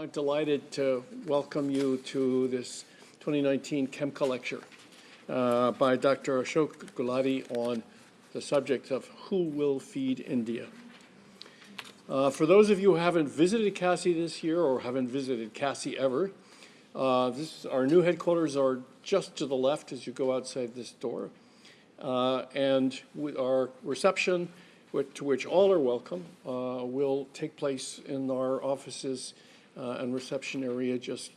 I'm delighted to welcome you to this 2019 Khemka lecture by Dr. Ashok Gulati on the subject of who will feed India. For those of you who haven't visited CASI this year or haven't visited CASI ever, our new headquarters are just to the left as you go outside this door. And our reception, to which all are welcome, will take place in our offices and reception area just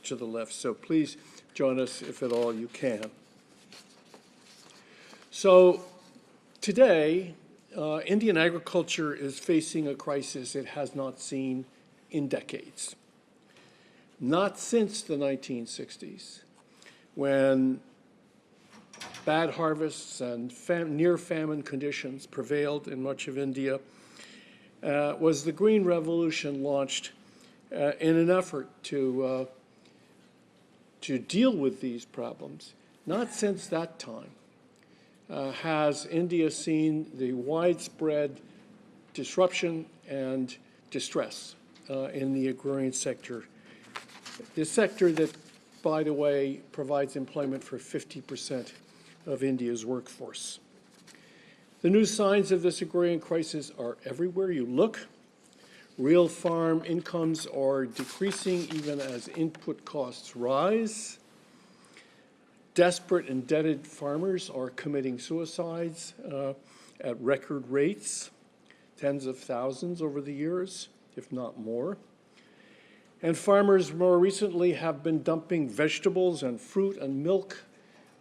to the left. So please join us if at all you can. So today, Indian agriculture is facing a crisis it has not seen in decades. Not since the 1960s, when bad harvests and near-famine conditions prevailed in much of India, was the Green Revolution launched in an effort to deal with these problems. Not since that time has India seen the widespread disruption and distress in the agrarian sector. The sector that, by the way, provides employment for 50% of India's workforce. The new signs of this agrarian crisis are everywhere you look. Real farm incomes are decreasing even as input costs rise. Desperate, indebted farmers are committing suicides at record rates, tens of thousands over the years, if not more. And farmers more recently have been dumping vegetables and fruit and milk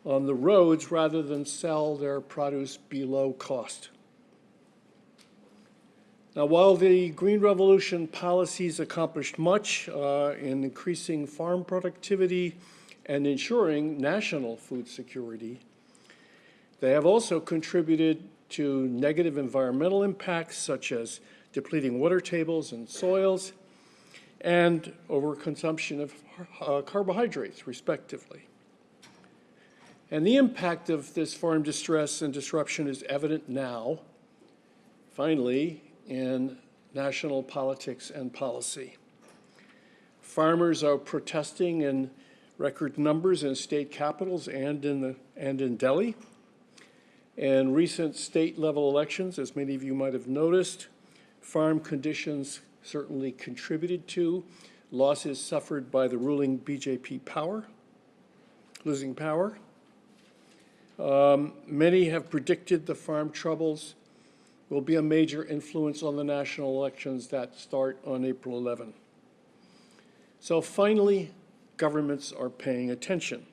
on the roads rather than sell their produce below cost. Now, while the Green Revolution policies accomplished much in increasing farm productivity and ensuring national food security, they have also contributed to negative environmental impacts such as depleting water tables and soils and overconsumption of carbohydrates, respectively. And the impact of this farm distress and disruption is evident now, finally, in national politics and policy. Farmers are protesting in record numbers in state capitals and in Delhi. In recent state-level elections, as many of you might have noticed, farm conditions certainly contributed to losses suffered by the ruling BJP losing power. Many have predicted the farm troubles will be a major influence on the national elections that start on April 11. So finally, governments are paying attention.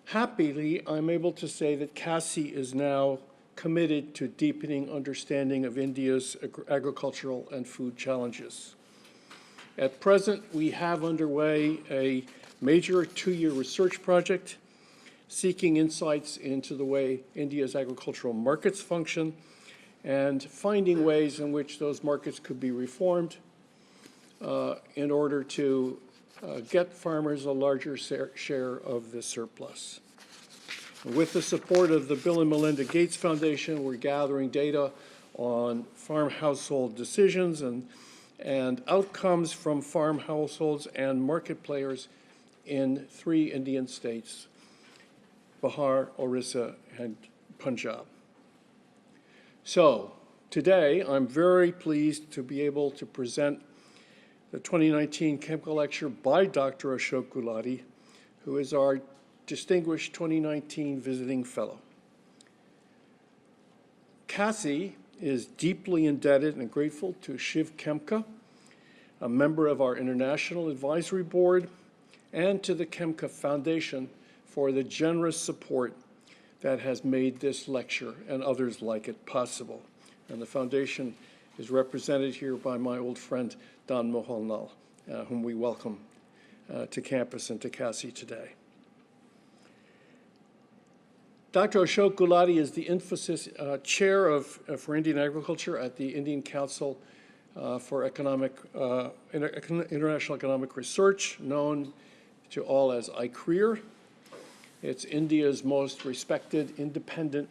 Happily, I'm able to say that CASI is now committed to deepening understanding of India's agricultural and food challenges. At present, we have underway a major two-year research project seeking insights into the way India's agricultural markets function and finding ways in which those markets could be reformed in order to get farmers a larger share of the surplus. With the support of the Bill and Melinda Gates Foundation, we're gathering data on farm household decisions and outcomes from farm households and market players in 3 Indian states, Bihar, Orissa, and Punjab. So today, I'm very pleased to be able to present the 2019 Khemka lecture by Dr. Ashok Gulati, who is our distinguished 2019 visiting fellow. CASI is deeply indebted and grateful to Shiv Khemka, a member of our International Advisory Board, and to the Khemka Foundation for the generous support that has made this lecture and others like it possible. And the foundation is represented here by my old friend, Don Mohalnal, whom we welcome to campus and to CASI today. Dr. Ashok Gulati is the Infosys Chair for Indian Agriculture at the Indian Council for International Economic Research, known to all as ICRIER. It's India's most respected independent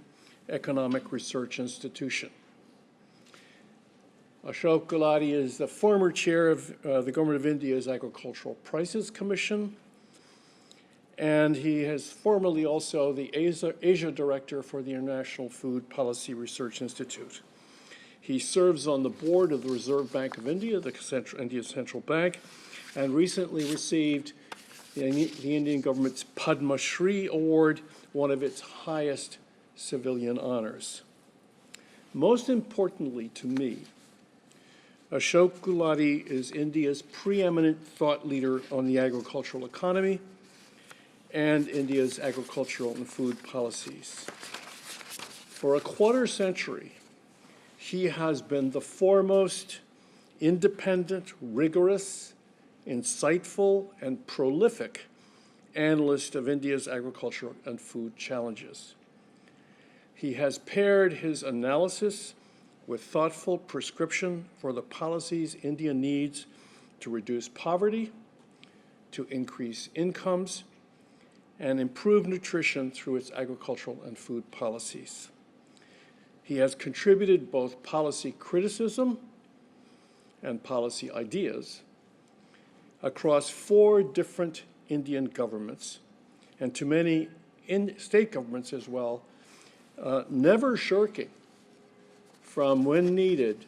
economic research institution. Ashok Gulati is the former chair of the Government of India's Agricultural Prices Commission, and he is formerly also the Asia Director for the International Food Policy Research Institute. He serves on the board of the Reserve Bank of India, India's central bank, and recently received the Indian government's Padma Shri award, one of its highest civilian honors. Most importantly to me, Ashok Gulati is India's preeminent thought leader on the agricultural economy and India's agricultural and food policies. For a quarter century, he has been the foremost independent, rigorous, insightful, and prolific analyst of India's agricultural and food challenges. He has paired his analysis with thoughtful prescription for the policies India needs to reduce poverty, to increase incomes, and improve nutrition through its agricultural and food policies. He has contributed both policy criticism and policy ideas across 4 different Indian governments, and to many state governments as well, never shirking from, when needed,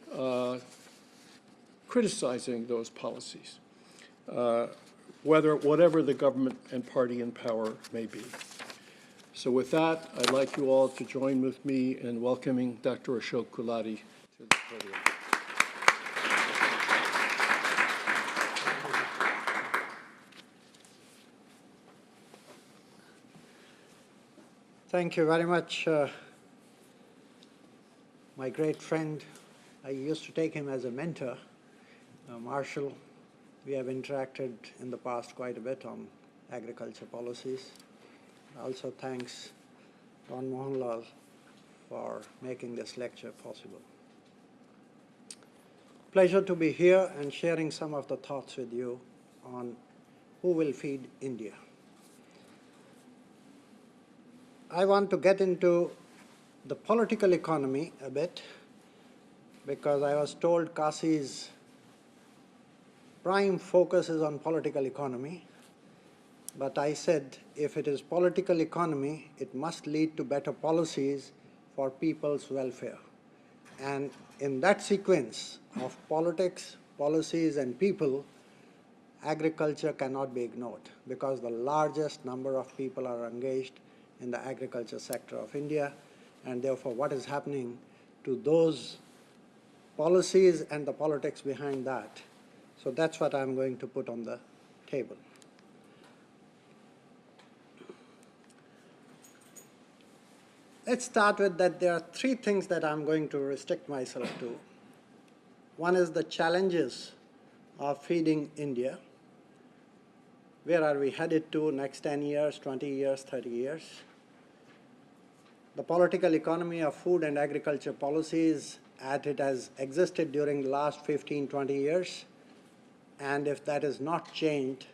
criticizing those policies, whatever the government and party in power may be. So with that, I'd like you all to join with me in welcoming Dr. Ashok Gulati to the podium. Thank you very much, my great friend. I used to take him as a mentor, Marshall. We have interacted in the past quite a bit on agriculture policies. Also thanks Ron Mohanlal for making this lecture possible. Pleasure to be here and sharing some of the thoughts with you on who will feed India. I want to get into the political economy a bit because I was told CASI's prime focus is on political economy. But I said, if it is political economy, it must lead to better policies for people's welfare. And in that sequence of politics, policies, and people, agriculture cannot be ignored because the largest number of people are engaged in the agriculture sector of India, and therefore what is happening to those policies and the politics behind that. So that's what I'm going to put on the table. Let's start with that there are 3 things that I'm going to restrict myself to. One is the challenges of feeding India. Where are we headed to next 10 years, 20 years, 30 years? The political economy of food and agriculture policies as it has existed during the last 15, 20 years. And if that is not changed,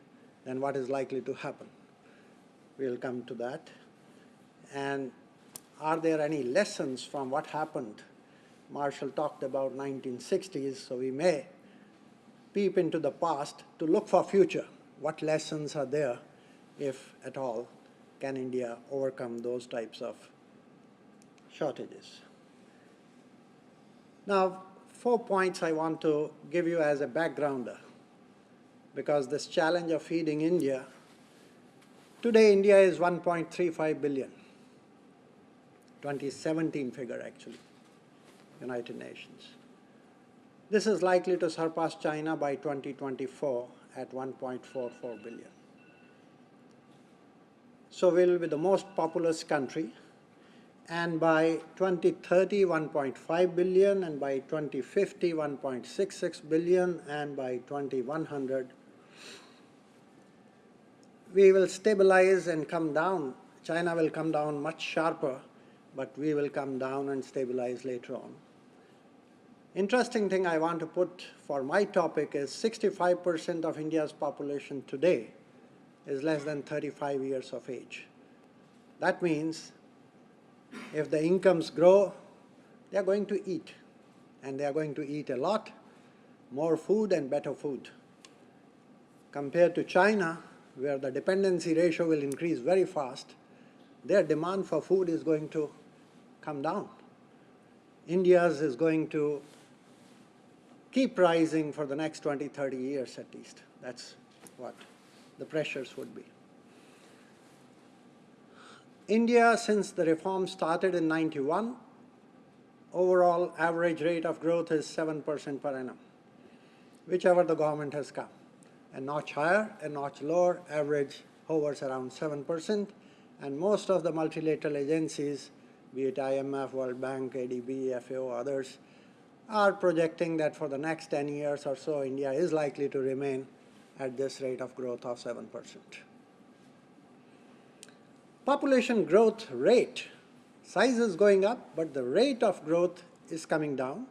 then what is likely to happen? We'll come to that. And are there any lessons from what happened? Marshall talked about 1960s, so we may peep into the past to look for future. What lessons are there, if at all, can India overcome those types of shortages? Now, 4 points I want to give you as a backgrounder, because this challenge of feeding India, today India is 1.35 billion, 2017 figure actually, United Nations. This is likely to surpass China by 2024 at 1.44 billion. So we will be the most populous country, and by 2030, 1.5 billion, and by 2050, 1.66 billion, and by 2100, we will stabilize and come down. China will come down much sharper, but we will come down and stabilize later on. Interesting thing I want to put for my topic is 65% of India's population today is less than 35 years of age. That means if the incomes grow, they are going to eat. and they are going to eat a lot more food and better food. Compared to China, where the dependency ratio will increase very fast, their demand for food is going to come down. India's is going to keep rising for the next 20, 30 years at least. That's what the pressures would be. India, since the reform started in 91, overall average rate of growth is 7% per annum, whichever the government has come. A notch higher, a notch lower, average hovers around 7%, and most of the multilateral agencies, be it IMF, World Bank, ADB, FAO, others, are projecting that for the next 10 years or so, India is likely to remain at this rate of growth of 7%. Population growth rate, size is going up, but the rate of growth is coming down.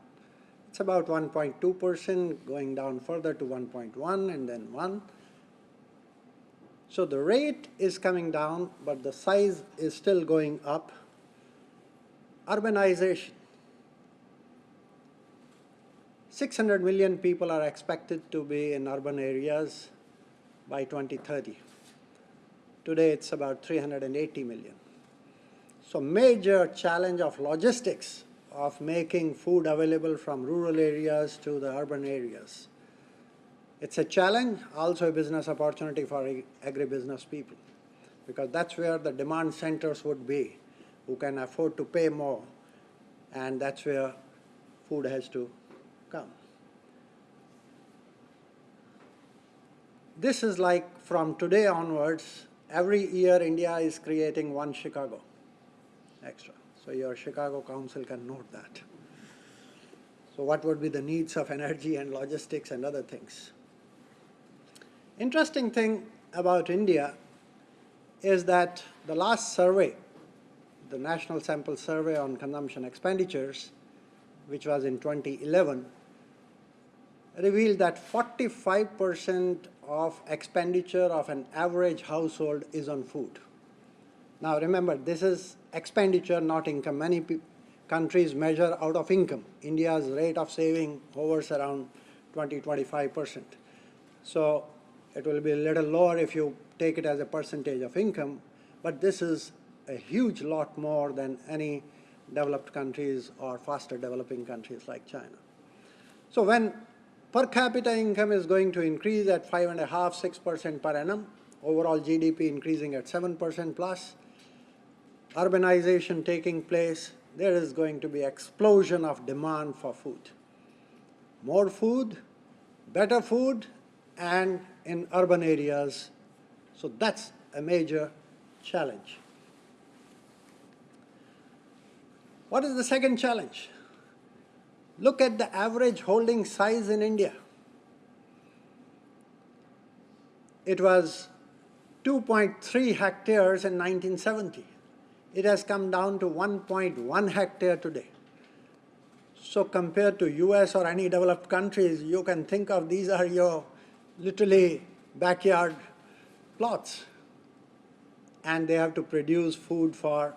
It's about 1.2%, going down further to 1.1 and then 1. So the rate is coming down, but the size is still going up. Urbanization. 600 million people are expected to be in urban areas by 2030. Today it's about 380 million. So major challenge of logistics of making food available from rural areas to the urban areas. It's a challenge, also a business opportunity for agribusiness people, because that's where the demand centers would be, who can afford to pay more, and that's where food has to come. This is like from today onwards, every year India is creating one Chicago extra. So your Chicago Council can note that. So what would be the needs of energy and logistics and other things? Interesting thing about India is that the last survey, the National Sample Survey on Consumption Expenditures, which was in 2011, revealed that 45% of expenditure of an average household is on food. Now remember, this is expenditure, not income. Many countries measure out of income. India's rate of saving hovers around 20–25%. So it will be a little lower if you take it as a percentage of income, but this is a huge lot more than any developed countries or faster developing countries like China. So when per capita income is going to increase at 5.5–6% per annum, overall GDP increasing at 7% plus, urbanization taking place, there is going to be explosion of demand for food. More food, better food, and in urban areas. So that's a major challenge. What is the second challenge? Look at the average holding size in India. It was 2.3 hectares in 1970. It has come down to 1.1 hectare today. So compared to US or any developed countries, you can think of these are your literally backyard plots. And they have to produce food for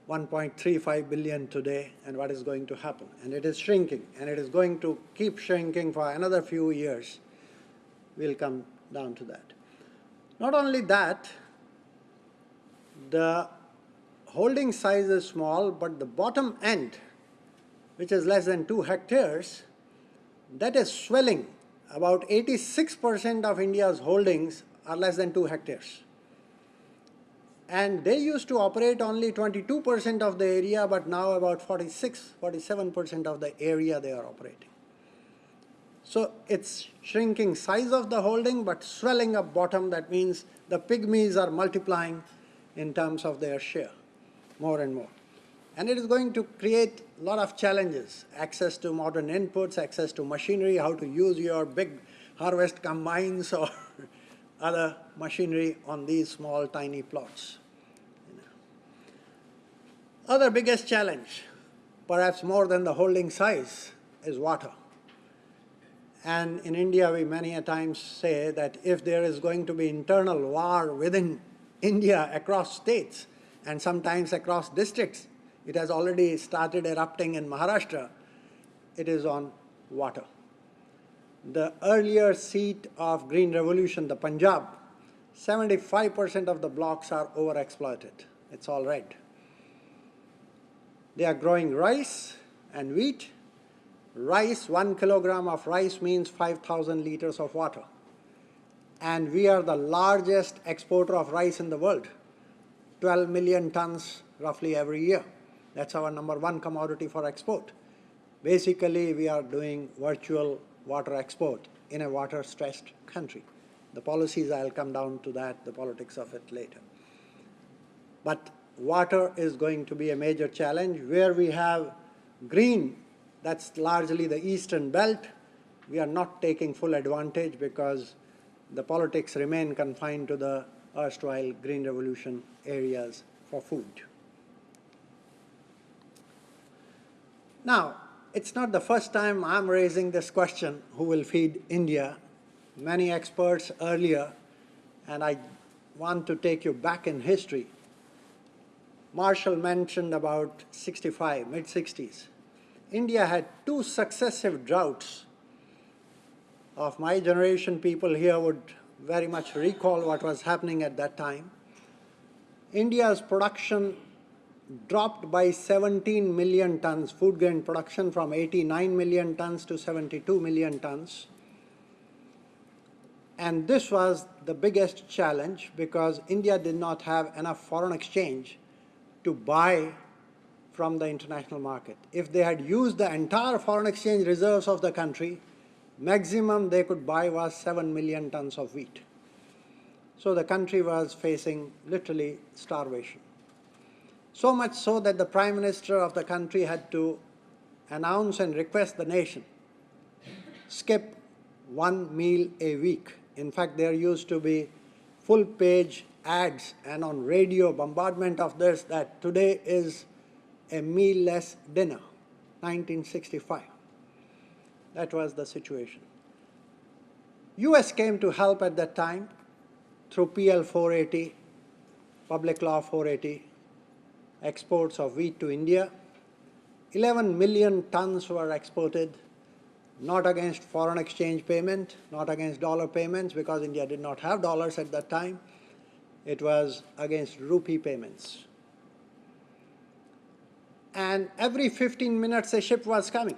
1.35 billion today, and what is going to happen? And it is shrinking, and it is going to keep shrinking for another few years. We'll come down to that. Not only that, the holding size is small, but the bottom end, which is less than 2 hectares, that is swelling. About 86% of India's holdings are less than 2 hectares. And they used to operate only 22% of the area, but now about 46–47% of the area they are operating. So it's shrinking size of the holding, but swelling up bottom. That means the pygmies are multiplying in terms of their share, more and more. And it is going to create a lot of challenges. Access to modern inputs, access to machinery, how to use your big harvest combines or other machinery on these small, tiny plots. Other biggest challenge, perhaps more than the holding size, is water. And in India, we many a times say that if there is going to be internal war within India across states and sometimes across districts, it has already started erupting in Maharashtra, it is on water. The earlier seat of Green Revolution, the Punjab, 75% of the blocks are overexploited. It's all red. They are growing rice and wheat. Rice, 1 kilogram of rice means 5,000 liters of water. And we are the largest exporter of rice in the world, 12 million tons roughly every year. That's our number one commodity for export. Basically, we are doing virtual water export in a water-stressed country. The policies, I'll come down to that, the politics of it later. But water is going to be a major challenge. Where we have green, that's largely the eastern belt, we are not taking full advantage because the politics remain confined to the erstwhile Green Revolution areas for food. Now, it's not the first time I'm raising this question, who will feed India? Many experts earlier, and I want to take you back in history. Marshall mentioned about 65, mid-60s. India had 2 successive droughts. Of my generation, people here would very much recall what was happening at that time. India's production dropped by 17 million tons, food grain production from 89 million tons to 72 million tons. And this was the biggest challenge because India did not have enough foreign exchange to buy from the international market. If they had used the entire foreign exchange reserves of the country, maximum they could buy was 7 million tons of wheat. So the country was facing literally starvation. So much so that the Prime Minister of the country had to announce and request the nation, skip 1 meal a week. In fact, there used to be full-page ads and on radio bombardment of this that today is a meal-less dinner, 1965. That was the situation. US came to help at that time through PL 480, Public Law 480, exports of wheat to India. 11 million tons were exported, not against foreign exchange payment, not against dollar payments, because India did not have dollars at that time. It was against rupee payments. And every 15 minutes a ship was coming.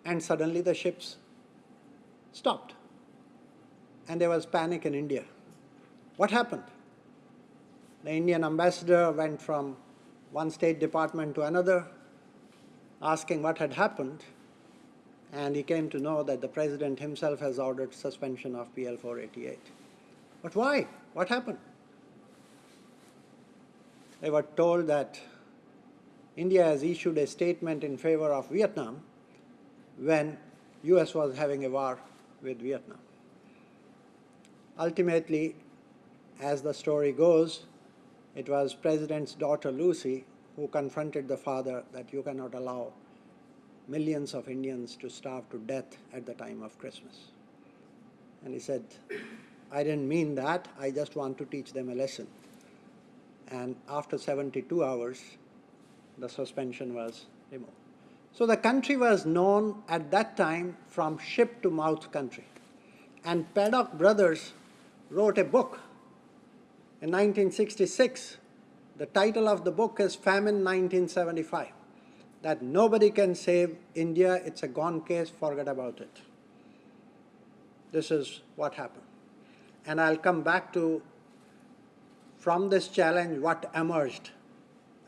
And suddenly the ships stopped. And there was panic in India. What happened? The Indian ambassador went from one State Department to another, asking what had happened, and he came to know that the President himself has ordered suspension of PL 488. But why? What happened? They were told that India has issued a statement in favor of Vietnam when US was having a war with Vietnam. Ultimately, as the story goes, it was President's daughter Lucy who confronted the father that you cannot allow millions of Indians to starve to death at the time of Christmas. And he said, I didn't mean that, I just want to teach them a lesson. And after 72 hours, the suspension was removed. So the country was known at that time from ship to mouth country. And Paddock brothers wrote a book in 1966. The title of the book is Famine 1975, that nobody can save India, it's a gone case, forget about it. This is what happened. And I'll come back to, from this challenge, what emerged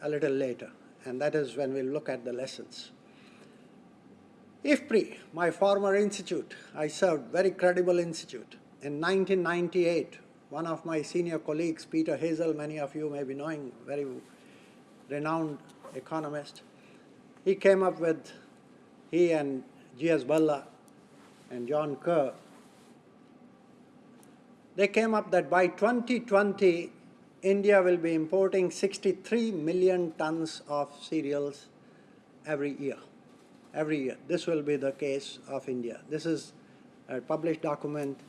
a little later, and that is when we'll look at the lessons. IFPRI, my former institute, I served, very credible institute. In 1998, one of my senior colleagues, Peter Hazel, many of you may be knowing, very renowned economist, he came up with, he and G.S. Balla and John Kerr, they came up that by 2020, India will be importing 63 million tons of cereals every year. Every year. This will be the case of India. This is a published document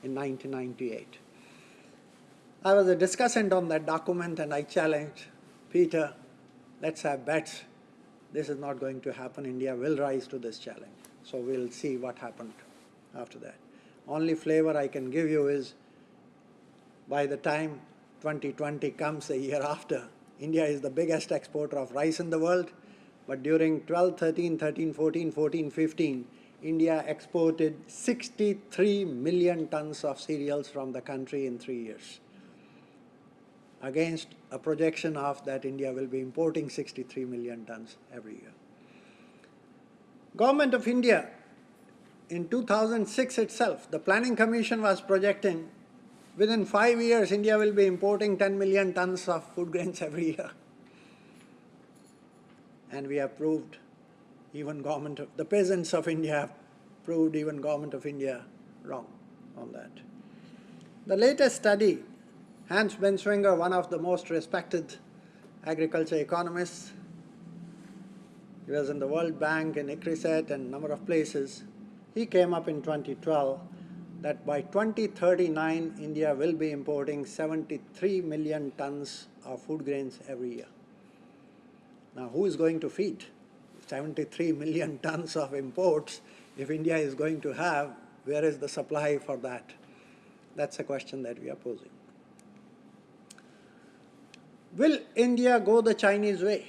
in 1998. I was a discussant on that document and I challenged Peter, let's have bets this is not going to happen. India will rise to this challenge. So we'll see what happened after that. Only flavor I can give you is by the time 2020 comes, a year after, India is the biggest exporter of rice in the world. But during 12, 13, 13, 14, 14, 15, India exported 63 million tons of cereals from the country in 3 years, against a projection of that India will be importing 63 million tons every year. Government of India, in 2006 itself, the Planning Commission was projecting within 5 years India will be importing 10 million tons of food grains every year. And we have proved, even the peasants of India have proved even Government of India wrong on that. The latest study, Hans Benswinger, one of the most respected agriculture economists, he was in the World Bank and ICRIER and a number of places, he came up in 2012 that by 2039 India will be importing 73 million tons of food grains every year. Now, who is going to feed 73 million tons of imports if India is going to have? Where is the supply for that? That's a question that we are posing. Will India go the Chinese way?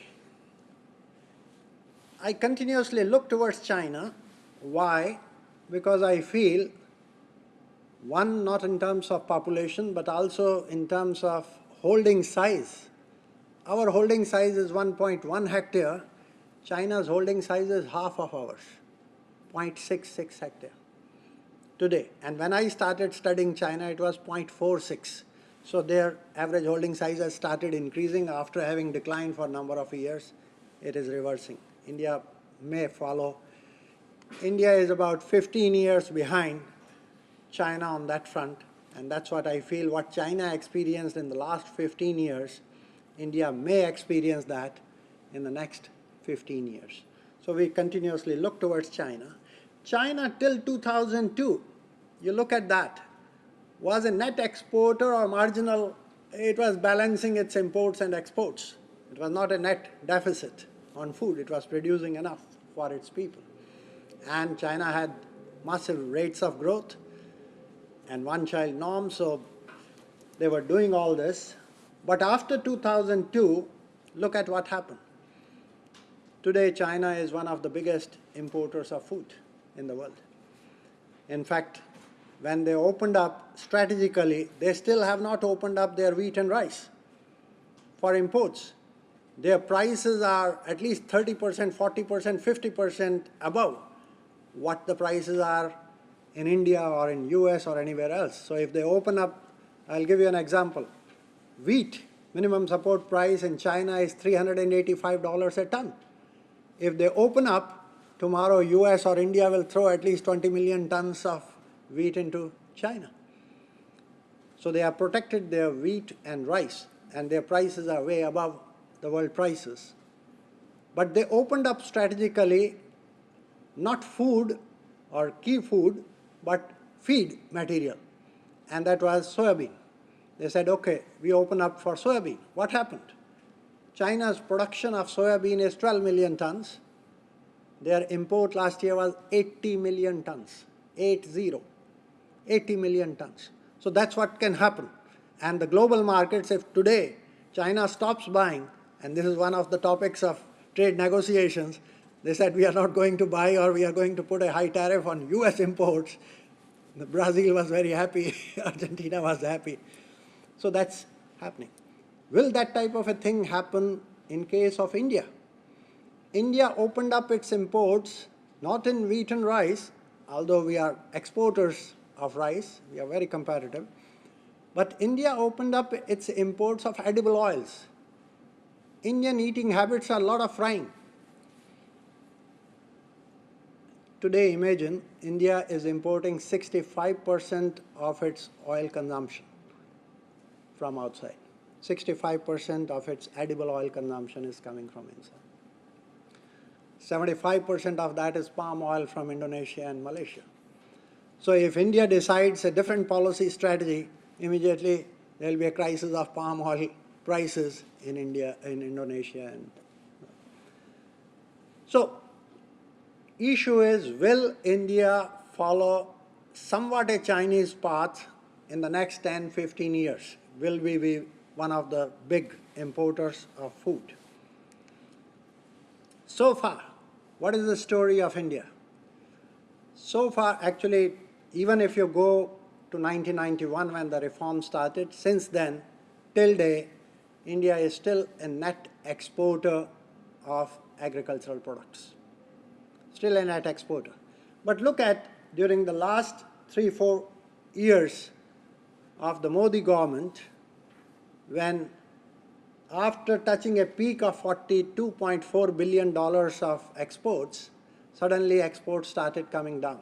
I continuously look towards China. Why? Because I feel, one, not in terms of population, but also in terms of holding size. Our holding size is 1.1 hectare. China's holding size is half of ours, 0.66 hectare today. And when I started studying China, it was 0.46. So their average holding size has started increasing after having declined for a number of years. It is reversing. India may follow. India is about 15 years behind China on that front. And that's what I feel, what China experienced in the last 15 years, India may experience that in the next 15 years. So we continuously look towards China. China till 2002, you look at that, was a net exporter or marginal. It was balancing its imports and exports. It was not a net deficit on food. It was producing enough for its people. And China had massive rates of growth and one-child norm, so they were doing all this. But after 2002, look at what happened. Today, China is one of the biggest importers of food in the world. In fact, when they opened up strategically, they still have not opened up their wheat and rice for imports. Their prices are at least 30%, 40%, 50% above what the prices are in India or in US or anywhere else. So if they open up, I'll give you an example. Wheat minimum support price in China is $385 a ton. If they open up, tomorrow US or India will throw at least 20 million tons of wheat into China. So they have protected their wheat and rice, and their prices are way above the world prices. But they opened up strategically not food or key food, but feed material, and that was soybean. They said, okay, we open up for soybean. What happened? China's production of soybean is 12 million tons. Their import last year was 80 million tons, 80 million tons. So that's what can happen. And the global markets, if today China stops buying, and this is one of the topics of trade negotiations, they said we are not going to buy, or we are going to put a high tariff on US imports. Brazil was very happy, Argentina was happy. So that's happening. Will that type of a thing happen in case of India? India opened up its imports, not in wheat and rice, although we are exporters of rice, we are very competitive, but India opened up its imports of edible oils. Indian eating habits are a lot of frying. Today, imagine, India is importing 65% of its oil consumption from outside. 65% of its edible oil consumption is coming from inside. 75% of that is palm oil from Indonesia and Malaysia. So if India decides a different policy strategy, immediately there will be a crisis of palm oil prices in India, in Indonesia. And So, issue is, will India follow somewhat a Chinese path in the next 10, 15 years? Will we be one of the big importers of food? So far, what is the story of India? So far, actually, even if you go to 1991 when the reform started, since then, till date, India is still a net exporter of agricultural products. Still a net exporter. But look at during the last 3-4 years of the Modi government, when after touching a peak of $42.4 billion of exports, suddenly exports started coming down.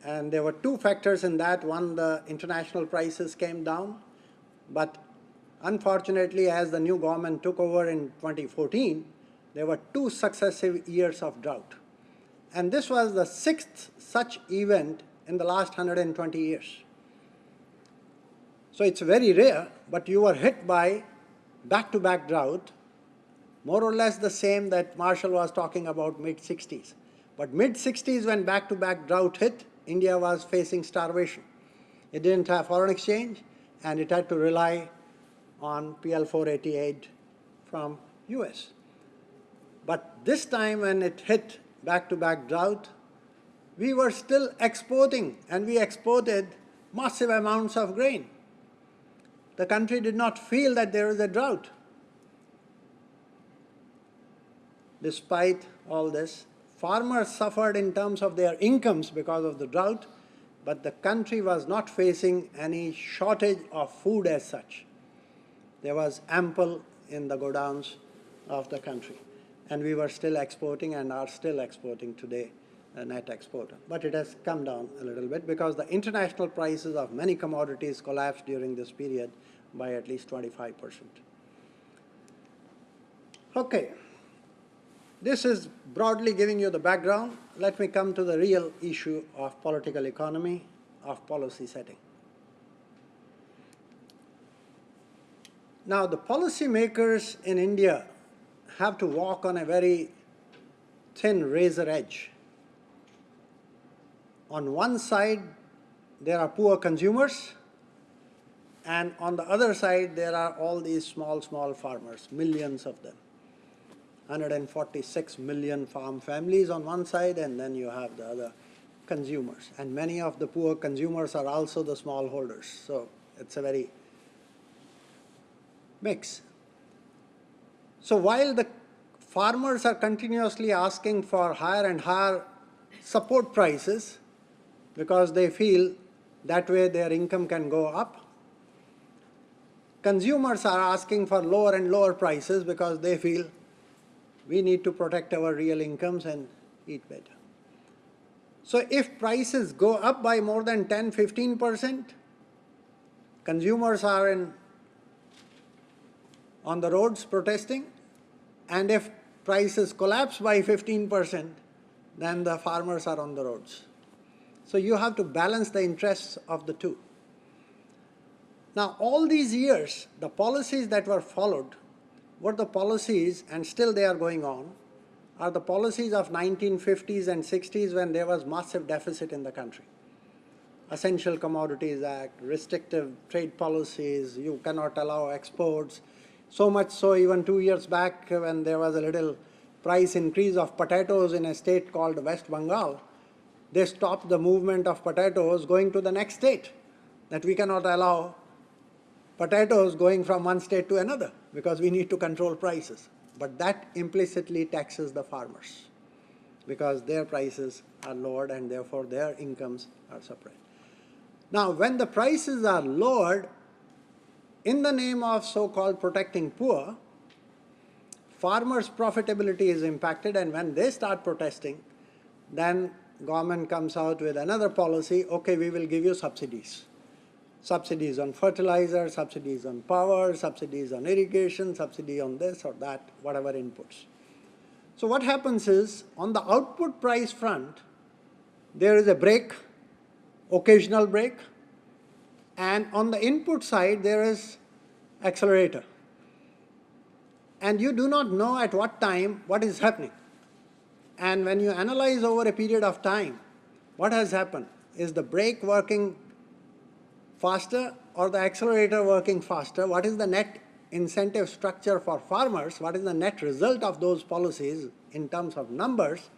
And there were two factors in that. One, the international prices came down, but unfortunately, as the new government took over in 2014, there were 2 successive years of drought. And this was the 6th such event in the last 120 years. So it's very rare, but you were hit by back-to-back drought, more or less the same that Marshall was talking about mid-60s. But mid-60s, when back-to-back drought hit, India was facing starvation. It didn't have foreign exchange, and it had to rely on PL480 aid from US. But this time when it hit back-to-back drought, we were still exporting, and we exported massive amounts of grain. The country did not feel that there was a drought. Despite all this, farmers suffered in terms of their incomes because of the drought, but the country was not facing any shortage of food as such. There was ample in the godowns of the country. And we were still exporting and are still exporting today, a net exporter. But it has come down a little bit because the international prices of many commodities collapsed during this period by at least 25%. Okay. This is broadly giving you the background. Let me come to the real issue of political economy, of policy setting. Now, the policymakers in India have to walk on a very thin razor edge. On one side, there are poor consumers, and on the other side, there are all these small farmers, millions of them. 146 million farm families on one side, and then you have the other consumers. And many of the poor consumers are also the smallholders. So it's a very mix. So while the farmers are continuously asking for higher and higher support prices because they feel that way their income can go up, consumers are asking for lower and lower prices because they feel we need to protect our real incomes and eat better. So if prices go up by more than 10-15%, consumers are on the roads protesting, and if prices collapse by 15%, then the farmers are on the roads. So you have to balance the interests of the two. Now, all these years, the policies that were followed were the policies, and still they are going on, are the policies of 1950s and 60s when there was massive deficit in the country. Essential Commodities Act, restrictive trade policies, you cannot allow exports. So much so, even 2 years back when there was a little price increase of potatoes in a state called West Bengal, they stopped the movement of potatoes going to the next state, that we cannot allow potatoes going from one state to another because we need to control prices. But that implicitly taxes the farmers because their prices are lowered and therefore their incomes are suppressed. Now, when the prices are lowered in the name of so-called protecting poor, farmers' profitability is impacted, and when they start protesting, then government comes out with another policy, okay, we will give you subsidies. Subsidies on fertilizer, subsidies on power, subsidies on irrigation, subsidy on this or that, whatever inputs. So what happens is, on the output price front, there is a break, occasional break, and on the input side, there is accelerator. and you do not know at what time what is happening. And when you analyze over a period of time, what has happened? Is the brake working faster or the accelerator working faster? What is the net incentive structure for farmers? What is the net result of those policies in terms of numbers?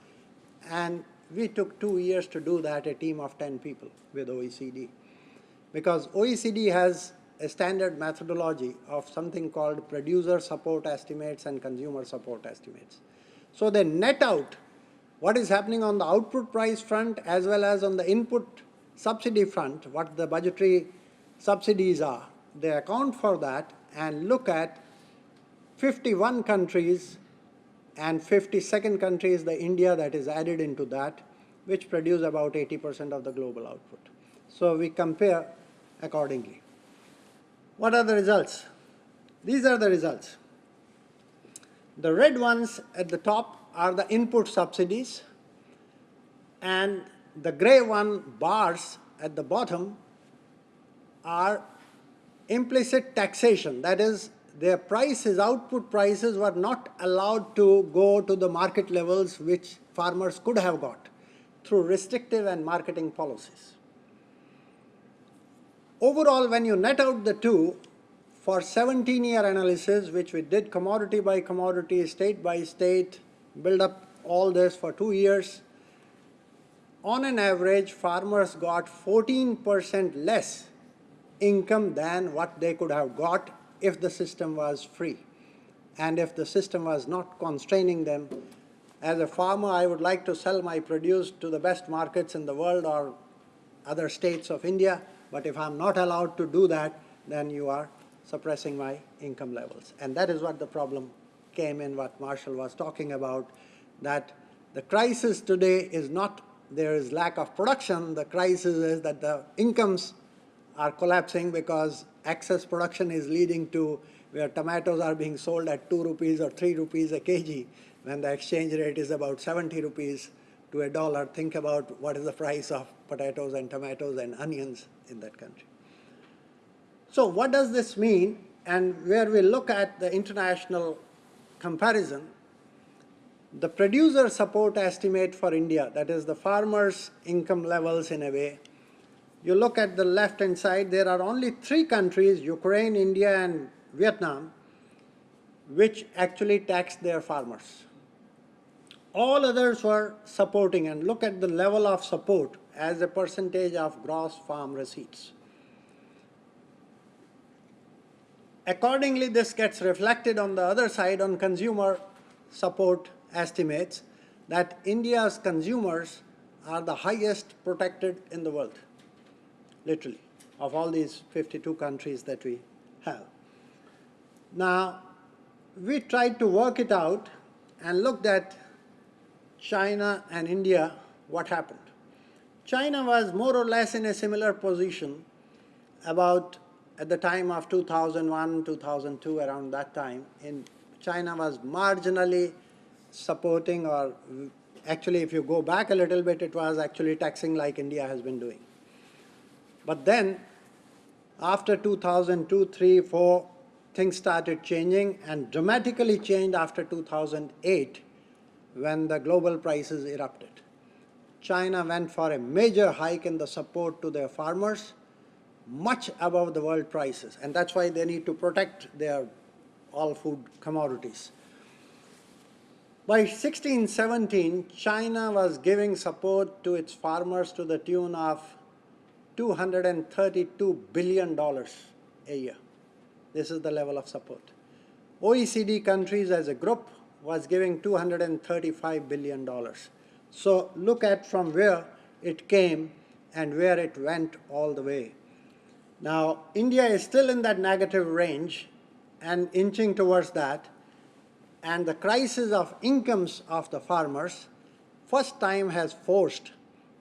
And we took 2 years to do that, a team of 10 people with OECD. Because OECD has a standard methodology of something called producer support estimates and consumer support estimates. So they net out what is happening on the output price front as well as on the input subsidy front, what the budgetary subsidies are. They account for that and look at 51 countries, and 52nd country is the India that is added into that, which produce about 80% of the global output. So we compare accordingly. What are the results? These are the results. The red ones at the top are the input subsidies, and the gray one bars at the bottom are implicit taxation. That is, their prices, output prices, were not allowed to go to the market levels which farmers could have got through restrictive and marketing policies. Overall, when you net out the two, for 17-year analysis, which we did commodity by commodity, state by state, build up all this for 2 years, on an average, farmers got 14% less income than what they could have got if the system was free and if the system was not constraining them. As a farmer, I would like to sell my produce to the best markets in the world or other states of India, but if I'm not allowed to do that, then you are suppressing my income levels. And that is what the problem came in, what Marshall was talking about, that the crisis today is not there is lack of production. The crisis is that the incomes are collapsing because excess production is leading to where tomatoes are being sold at 2 rupees or 3 rupees a kg when the exchange rate is about 70 rupees to a dollar. Think about what is the price of potatoes and tomatoes and onions in that country. So what does this mean? And where we look at the international comparison, the producer support estimate for India, that is the farmers' income levels in a way, you look at the left-hand side, there are only 3 countries, Ukraine, India, and Vietnam, which actually taxed their farmers. All others were supporting, and look at the level of support as a percentage of gross farm receipts. Accordingly, this gets reflected on the other side on consumer support estimates that India's consumers are the highest protected in the world, literally, of all these 52 countries that we have. Now, we tried to work it out and looked at China and India, what happened. China was more or less in a similar position about at the time of 2001, 2002, around that time. China was marginally supporting, or actually if you go back a little bit, it was actually taxing like India has been doing. But then, after 2002, 3, 4, things started changing and dramatically changed after 2008 when the global prices erupted. China went for a major hike in the support to their farmers, much above the world prices, and that's why they need to protect their all food commodities. By 1617, China was giving support to its farmers to the tune of $232 billion a year. This is the level of support. OECD countries as a group was giving $235 billion. So look at from where it came and where it went all the way. Now, India is still in that negative range and inching towards that, and the crisis of incomes of the farmers first time has forced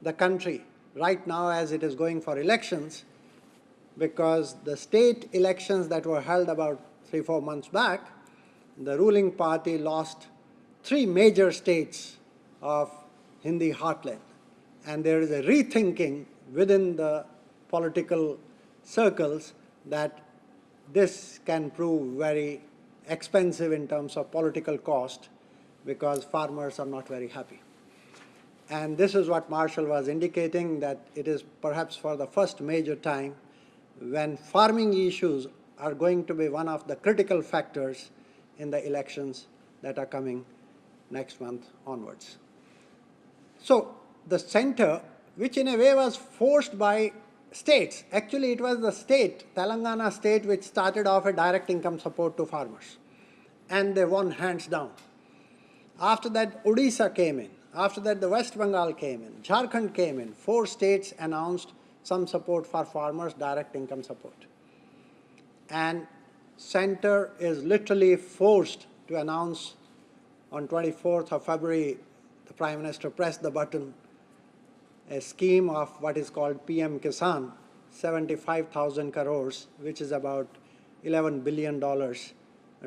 the country right now as it is going for elections, because the state elections that were held about 3-4 months back, the ruling party lost 3 major states of Hindi heartland, and there is a rethinking within the political circles that this can prove very expensive in terms of political cost because farmers are not very happy. And this is what Marshall was indicating, that it is perhaps for the first major time when farming issues are going to be one of the critical factors in the elections that are coming next month onwards. So the center, which in a way was forced by states, actually it was the state, Telangana state, which started off a direct income support to farmers. And they won hands down. After that, Odisha came in. After that, the West Bengal came in. Jharkhand came in. 4 states announced some support for farmers, direct income support. And center is literally forced to announce on 24th of February, the Prime Minister pressed the button, a scheme of what is called PM Kisan, 75,000 crores, which is about $11 billion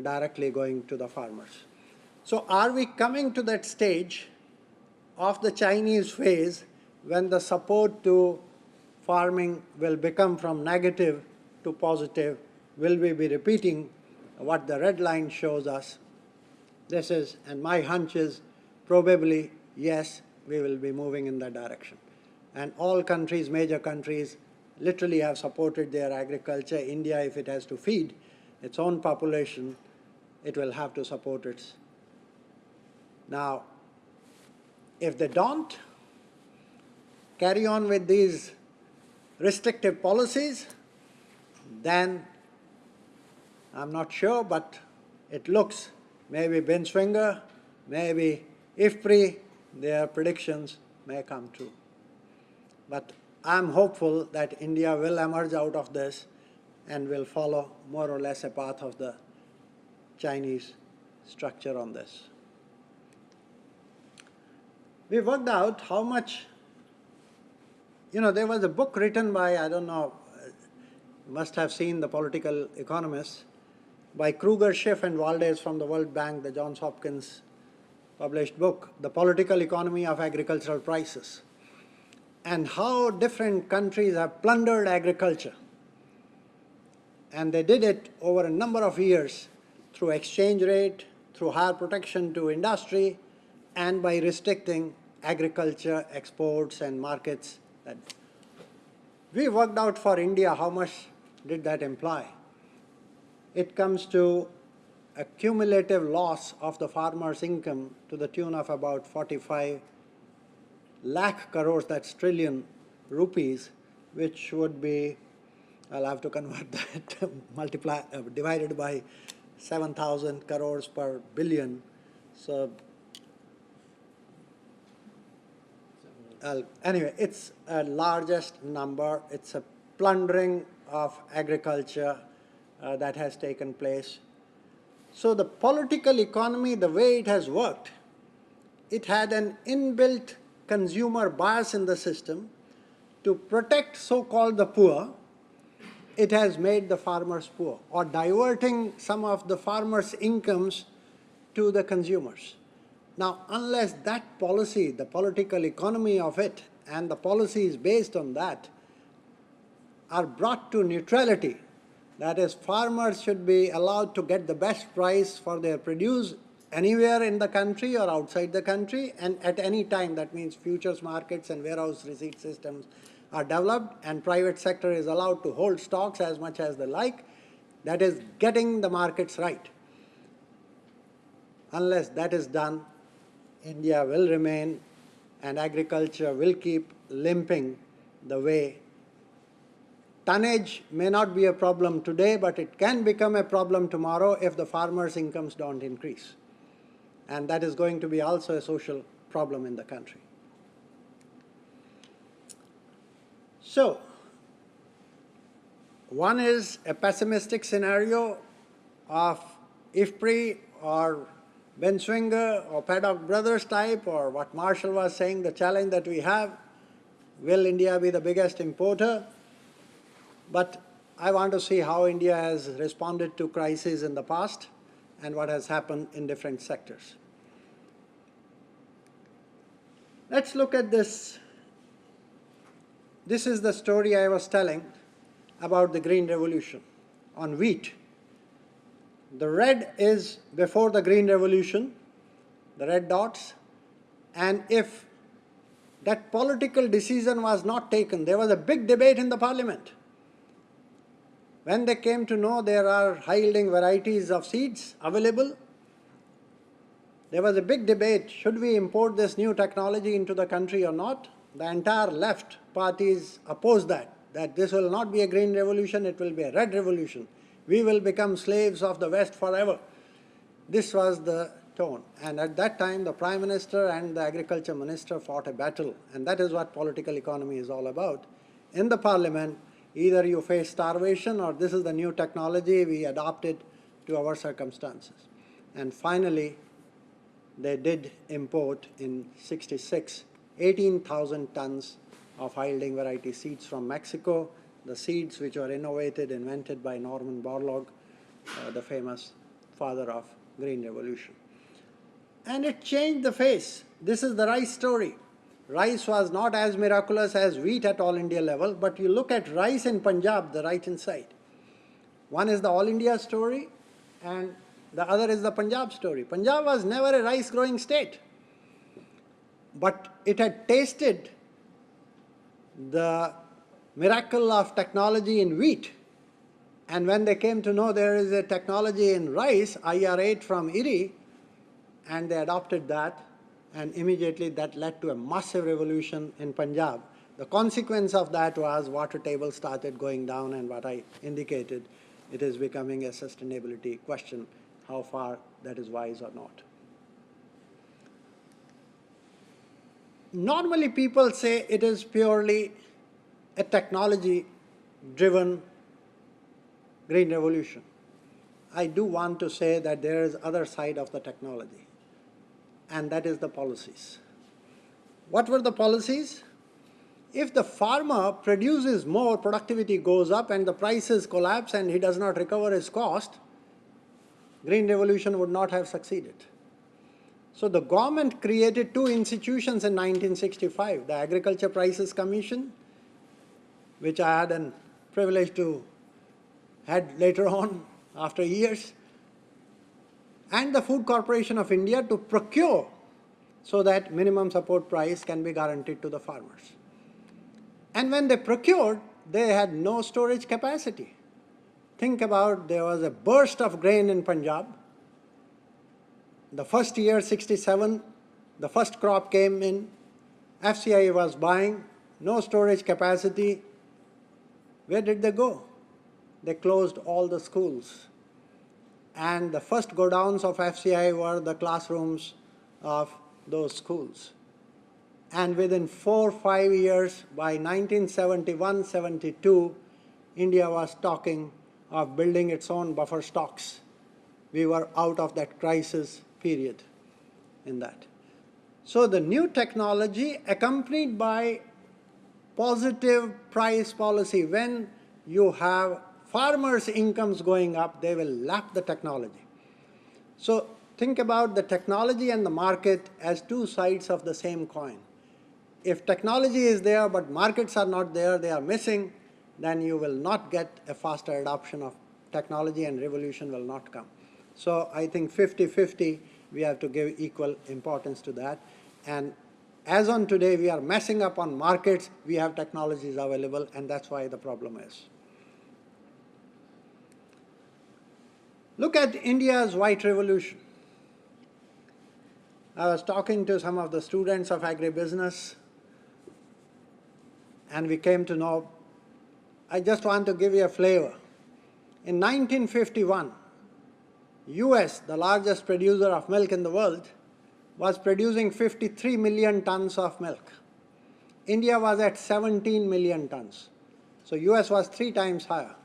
directly going to the farmers. So are we coming to that stage of the Chinese phase when the support to farming will become from negative to positive? Will we be repeating what the red line shows us? This is, and my hunch is probably yes, we will be moving in that direction. And all countries, major countries, literally have supported their agriculture. India, if it has to feed its own population, it will have to support its. Now, if they don't carry on with these restrictive policies, then I'm not sure, but it looks maybe Binswanger, maybe IFPRI, their predictions may come true. But I'm hopeful that India will emerge out of this and will follow more or less a path of the Chinese structure on this. We worked out how much, there was a book written by, I don't know, you must have seen The Political Economist, by Kruger, Schiff, and Valdez from the World Bank, the Johns Hopkins published book, The Political Economy of Agricultural Prices, and how different countries have plundered agriculture. And they did it over a number of years through exchange rate, through higher protection to industry, and by restricting agriculture, exports, and markets. We worked out for India how much did that imply. It comes to a cumulative loss of the farmer's income to the tune of about 45 lakh crores, that's trillion rupees, which would be, I'll have to convert that, divided by 7,000 crores per billion. So anyway, it's a largest number. It's a plundering of agriculture that has taken place. So the political economy, the way it has worked, it had an inbuilt consumer bias in the system to protect so-called the poor. It has made the farmers poor, or diverting some of the farmers' incomes to the consumers. Now, unless that policy, the political economy of it, and the policies based on that are brought to neutrality, that is, farmers should be allowed to get the best price for their produce anywhere in the country or outside the country, and at any time. That means futures markets and warehouse receipt systems are developed, and private sector is allowed to hold stocks as much as they like. That is getting the markets right. Unless that is done, India will remain, and agriculture will keep limping the way. Tonnage may not be a problem today, but it can become a problem tomorrow if the farmers' incomes don't increase. And that is going to be also a social problem in the country. So, one is a pessimistic scenario of IFPRI or Binswanger or Paddock Brothers type, or what Marshall was saying, the challenge that we have, will India be the biggest importer? But I want to see how India has responded to crises in the past and what has happened in different sectors. Let's look at this. This is the story I was telling about the Green Revolution on wheat. The red is before the green revolution, the red dots, and if that political decision was not taken, there was a big debate in the parliament. When they came to know there are high-yielding varieties of seeds available, there was a big debate, should we import this new technology into the country or not? The entire left parties opposed that this will not be a green revolution, it will be a red revolution. We will become slaves of the West forever. This was the tone. And at that time, the Prime Minister and the Agriculture Minister fought a battle. And that is what political economy is all about. In the Parliament, either you face starvation or this is the new technology, we adopt it to our circumstances. And finally, they did import in '66 18,000 tons of high-yielding variety seeds from Mexico, the seeds which were invented by Norman Borlaug, the famous father of Green Revolution. And it changed the face. This is the rice story. Rice was not as miraculous as wheat at all India level, but you look at rice in Punjab, the right hand side. One is the all India story and the other is the Punjab story. Punjab was never a rice growing state, but it had tasted the miracle of technology in wheat. And when they came to know there is a technology in rice, IR8 from IRI, and they adopted that, and immediately that led to a massive revolution in Punjab. The consequence of that was water table started going down, and what I indicated, it is becoming a sustainability question, how far that is wise or not. Normally people say it is purely a technology-driven green revolution. I do want to say that there is other side of the technology, and that is the policies. What were the policies? If the farmer produces more, productivity goes up and the prices collapse and he does not recover his cost, green revolution would not have succeeded. So the government created two institutions in 1965, the Agriculture Prices Commission, which I had a privilege to head later on after years, and the Food Corporation of India to procure so that minimum support price can be guaranteed to the farmers. And when they procured, they had no storage capacity. Think about, there was a burst of grain in Punjab. The first year, '67, the first crop came in, FCI was buying, no storage capacity. Where did they go? They closed all the schools. And the first godowns of FCI were the classrooms of those schools. And within 4 or 5 years, by 1971-72, India was talking of building its own buffer stocks. We were out of that crisis period in that. So the new technology accompanied by positive price policy, when you have farmers' incomes going up, they will lap the technology. So think about the technology and the market as two sides of the same coin. If technology is there but markets are not there, they are missing, then you will not get a faster adoption of technology and revolution will not come. So I think 50-50, we have to give equal importance to that. And as on today, we are messing up on markets, we have technologies available, and that's why the problem is. Look at India's white revolution. I was talking to some of the students of agribusiness, and we came to know, I just want to give you a flavor. In 1951, US, the largest producer of milk in the world, was producing 53 million tons of milk. India was at 17 million tons. So US was 3 times higher.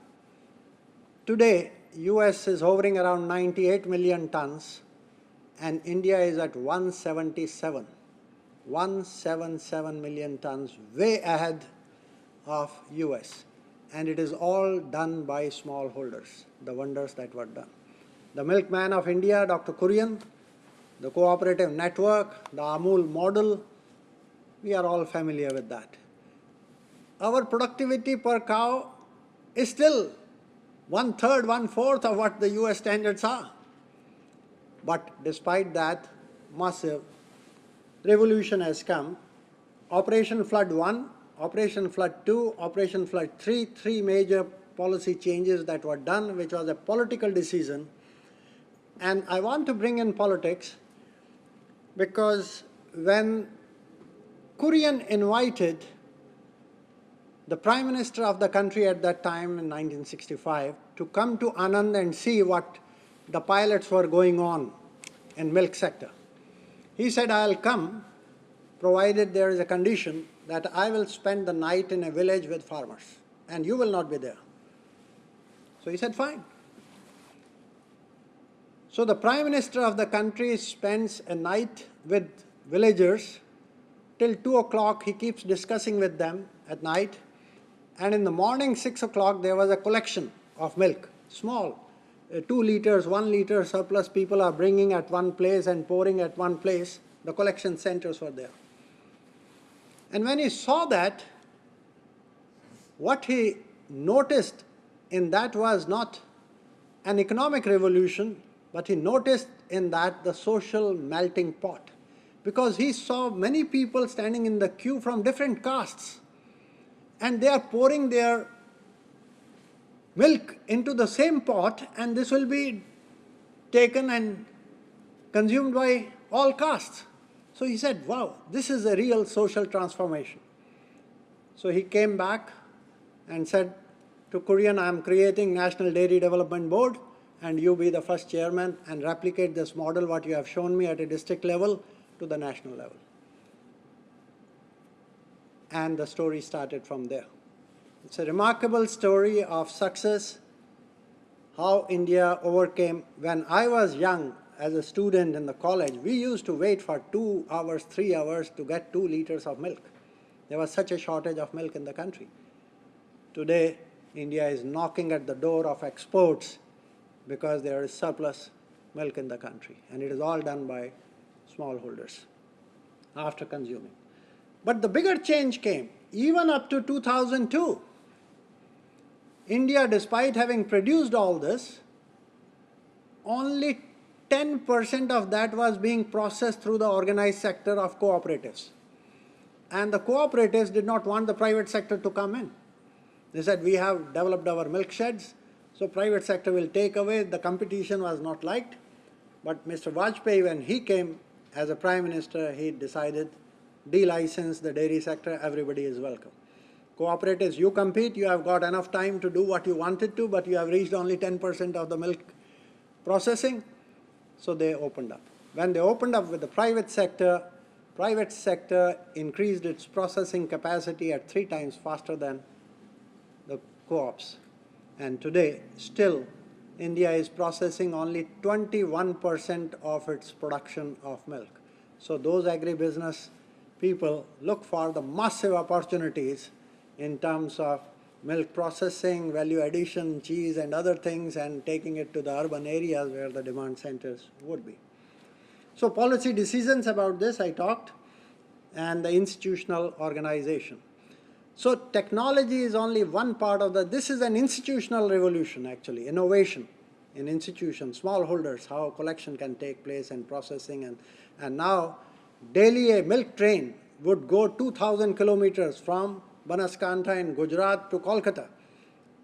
Today, US is hovering around 98 million tons, and India is at 177. 177 million tons, way ahead of US. And it is all done by smallholders, the wonders that were done. The milkman of India, Dr. Kurian, the cooperative network, the Amul model, we are all familiar with that. Our productivity per cow is still 1/3, 1/4 of what the US standards are. But despite that, massive revolution has come. Operation Flood 1, Operation Flood 2, Operation Flood 3, three major policy changes that were done, which was a political decision. And I want to bring in politics because when Kurian invited the Prime Minister of the country at that time in 1965 to come to Anand and see what the pilots were going on in milk sector. He said, I'll come, provided there is a condition that I will spend the night in a village with farmers, and you will not be there. So he said, fine. So the Prime Minister of the country spends a night with villagers. Till 2 o'clock, he keeps discussing with them at night. And in the morning, 6 o'clock, there was a collection of milk, small, 2 liters, 1 liter surplus people are bringing at one place and pouring at one place. The collection centers were there. And when he saw that, what he noticed in that was not an economic revolution, but he noticed in that the social melting pot. Because he saw many people standing in the queue from different castes, and they are pouring their milk into the same pot, and this will be taken and consumed by all castes. So he said, wow, this is a real social transformation. So he came back and said to Kurian, I am creating National Dairy Development Board, and you be the first chairman and replicate this model, what you have shown me at a district level, to the national level. And the story started from there. It's a remarkable story of success, how India overcame. When I was young, as a student in the college, we used to wait for 2 hours, 3 hours to get 2 liters of milk. There was such a shortage of milk in the country. Today, India is knocking at the door of exports because there is surplus milk in the country. And it is all done by smallholders after consuming. But the bigger change came. Even up to 2002, India, despite having produced all this, only 10% of that was being processed through the organized sector of cooperatives. And the cooperatives did not want the private sector to come in. They said, we have developed our milk sheds, so private sector will take away. The competition was not liked. But Mr. Vajpayee, when he came as a Prime Minister, he decided, de-license the dairy sector, everybody is welcome. Cooperatives, you compete, you have got enough time to do what you wanted to, but you have reached only 10% of the milk processing. So they opened up. When they opened up with the private sector increased its processing capacity at 3 times faster than the co-ops. And today, still, India is processing only 21% of its production of milk. So those agribusiness people look for the massive opportunities in terms of milk processing, value addition, cheese and other things, and taking it to the urban areas where the demand centers would be. So policy decisions about this I talked, and the institutional organization. So technology is only one part of this is an institutional revolution actually, innovation in institutions, smallholders, how collection can take place and processing, and now daily a milk train would go 2,000 kilometers from Banaskantha in Gujarat to Kolkata,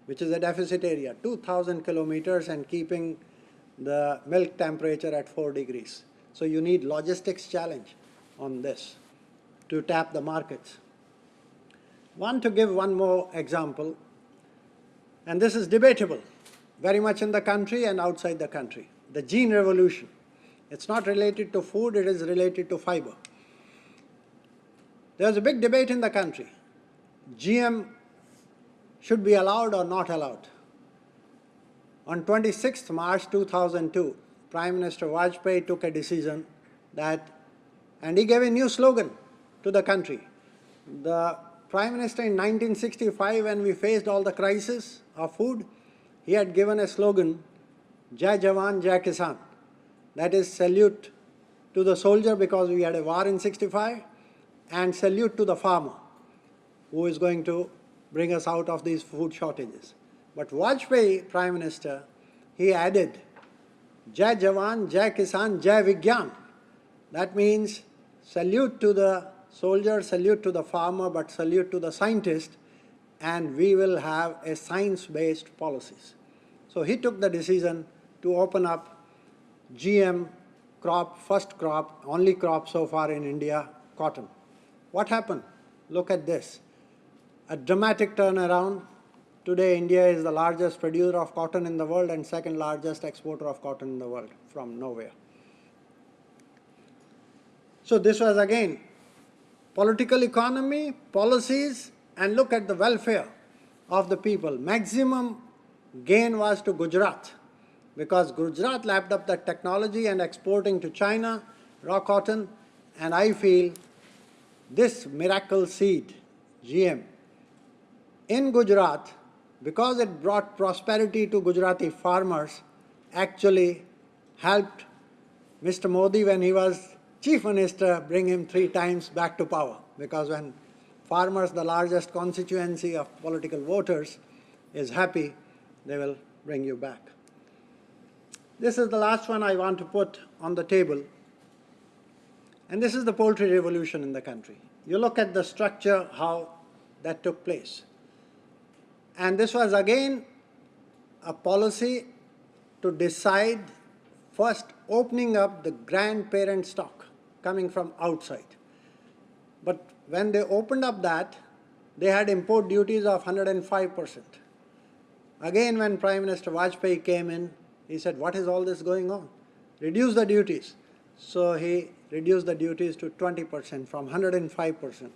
which is a deficit area, 2,000 kilometers, and keeping the milk temperature at 4 degrees. So you need logistics challenge on this to tap the markets. Want to give one more example, and this is debatable, very much in the country and outside the country. The gene revolution. It's not related to food, it is related to fiber. There's a big debate in the country. GM should be allowed or not allowed. On 26th March 2002, Prime Minister Vajpayee took a decision that, and he gave a new slogan to the country. The Prime Minister in 1965, when we faced all the crisis of food, he had given a slogan, Jai Jawan, Jai Kisan. That is salute to the soldier because we had a war in 65, and salute to the farmer who is going to bring us out of these food shortages. But Vajpayee, Prime Minister, he added, Jai Jawan, Jai Kisan, Jai Vigyan. That means salute to the soldier, salute to the farmer, but salute to the scientist, and we will have a science-based policies. So he took the decision to open up GM crop, first crop, only crop so far in India, cotton. What happened? Look at this. A dramatic turnaround. Today, India is the largest producer of cotton in the world and second largest exporter of cotton in the world from nowhere. So this was again political economy, policies, and look at the welfare of the people. Maximum gain was to Gujarat because Gujarat lapped up the technology and exporting to China, raw cotton, and I feel this miracle seed, GM, in Gujarat, because it brought prosperity to Gujarati farmers, actually helped Mr. Modi when he was Chief Minister bring him 3 times back to power. Because when farmers, the largest constituency of political voters, is happy, they will bring you back. This is the last one I want to put on the table. And this is the poultry revolution in the country. You look at the structure, how that took place. And this was again a policy to decide first opening up the grandparent stock coming from outside. But when they opened up that, they had import duties of 105%. Again, when Prime Minister Vajpayee came in, he said, what is all this going on? Reduce the duties. So he reduced the duties to 20% from 105%.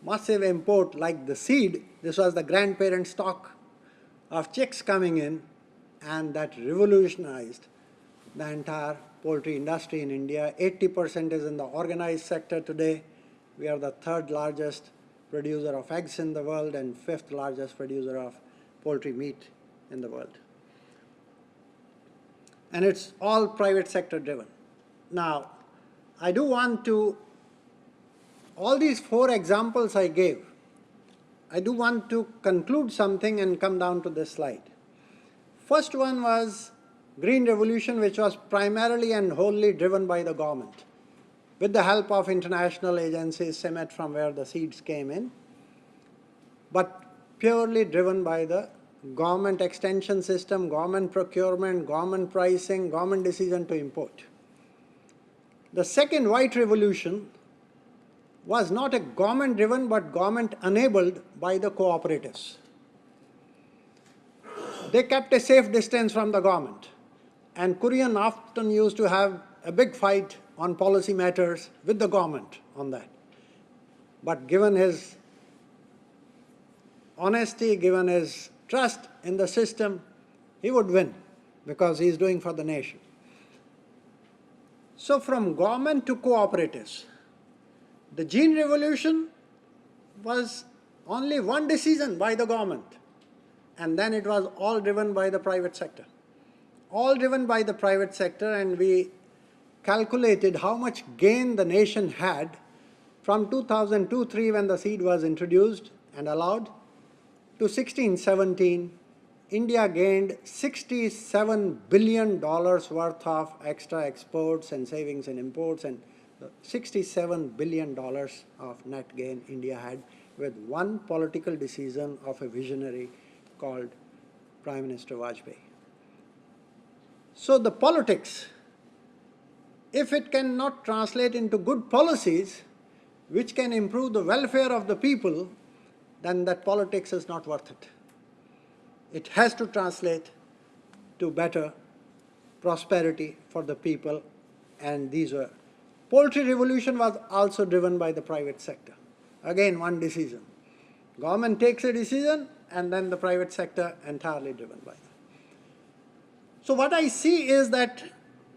Massive import like the seed, this was the grandparent stock of chicks coming in, and that revolutionized the entire poultry industry in India. 80% is in the organized sector today. We are the 3rd largest producer of eggs in the world and 5th largest producer of poultry meat in the world. And it's all private sector driven. Now, I do want to, all these 4 examples I gave, I do want to conclude something and come down to this slide. First one was Green Revolution, which was primarily and wholly driven by the government, with the help of international agencies, CIMET from where the seeds came in, but purely driven by the government extension system, government procurement, government pricing, government decision to import. The second White Revolution was not a government driven but government enabled by the cooperatives. They kept a safe distance from the government, and Kurian often used to have a big fight on policy matters with the government on that. But given his honesty, given his trust in the system, he would win because he is doing for the nation. So from government to cooperatives, the Green Revolution was only one decision by the government, and then it was all driven by the private sector. All driven by the private sector, and we calculated how much gain the nation had from 2002-03 when the seed was introduced and allowed to 16-17. India gained $67 billion worth of extra exports and savings and imports, and $67 billion of net gain India had with one political decision of a visionary called Prime Minister Vajpayee. So the politics, if it cannot translate into good policies which can improve the welfare of the people, then that politics is not worth it. It has to translate to better prosperity for the people, and these were. Poultry revolution was also driven by the private sector. Again, one decision. Government takes a decision, and then the private sector entirely driven by that. So what I see is that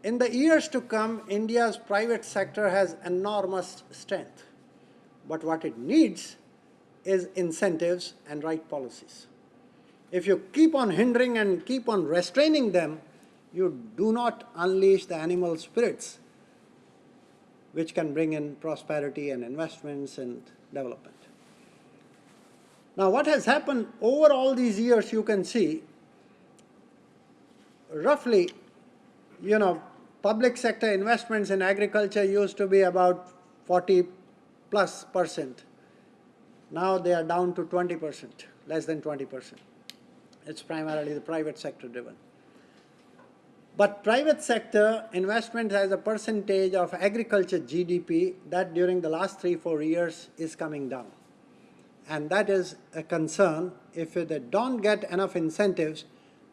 in the years to come, India's private sector has enormous strength. But what it needs is incentives and right policies. If you keep on hindering and keep on restraining them, you do not unleash the animal spirits which can bring in prosperity and investments and development. Now what has happened over all these years, you can see, roughly, public sector investments in agriculture used to be about 40+%. Now they are down to 20%, less than 20%. It's primarily the private sector driven. But private sector investment as a percentage of agriculture GDP, that during the last 3-4 years is coming down. And that is a concern. If they don't get enough incentives,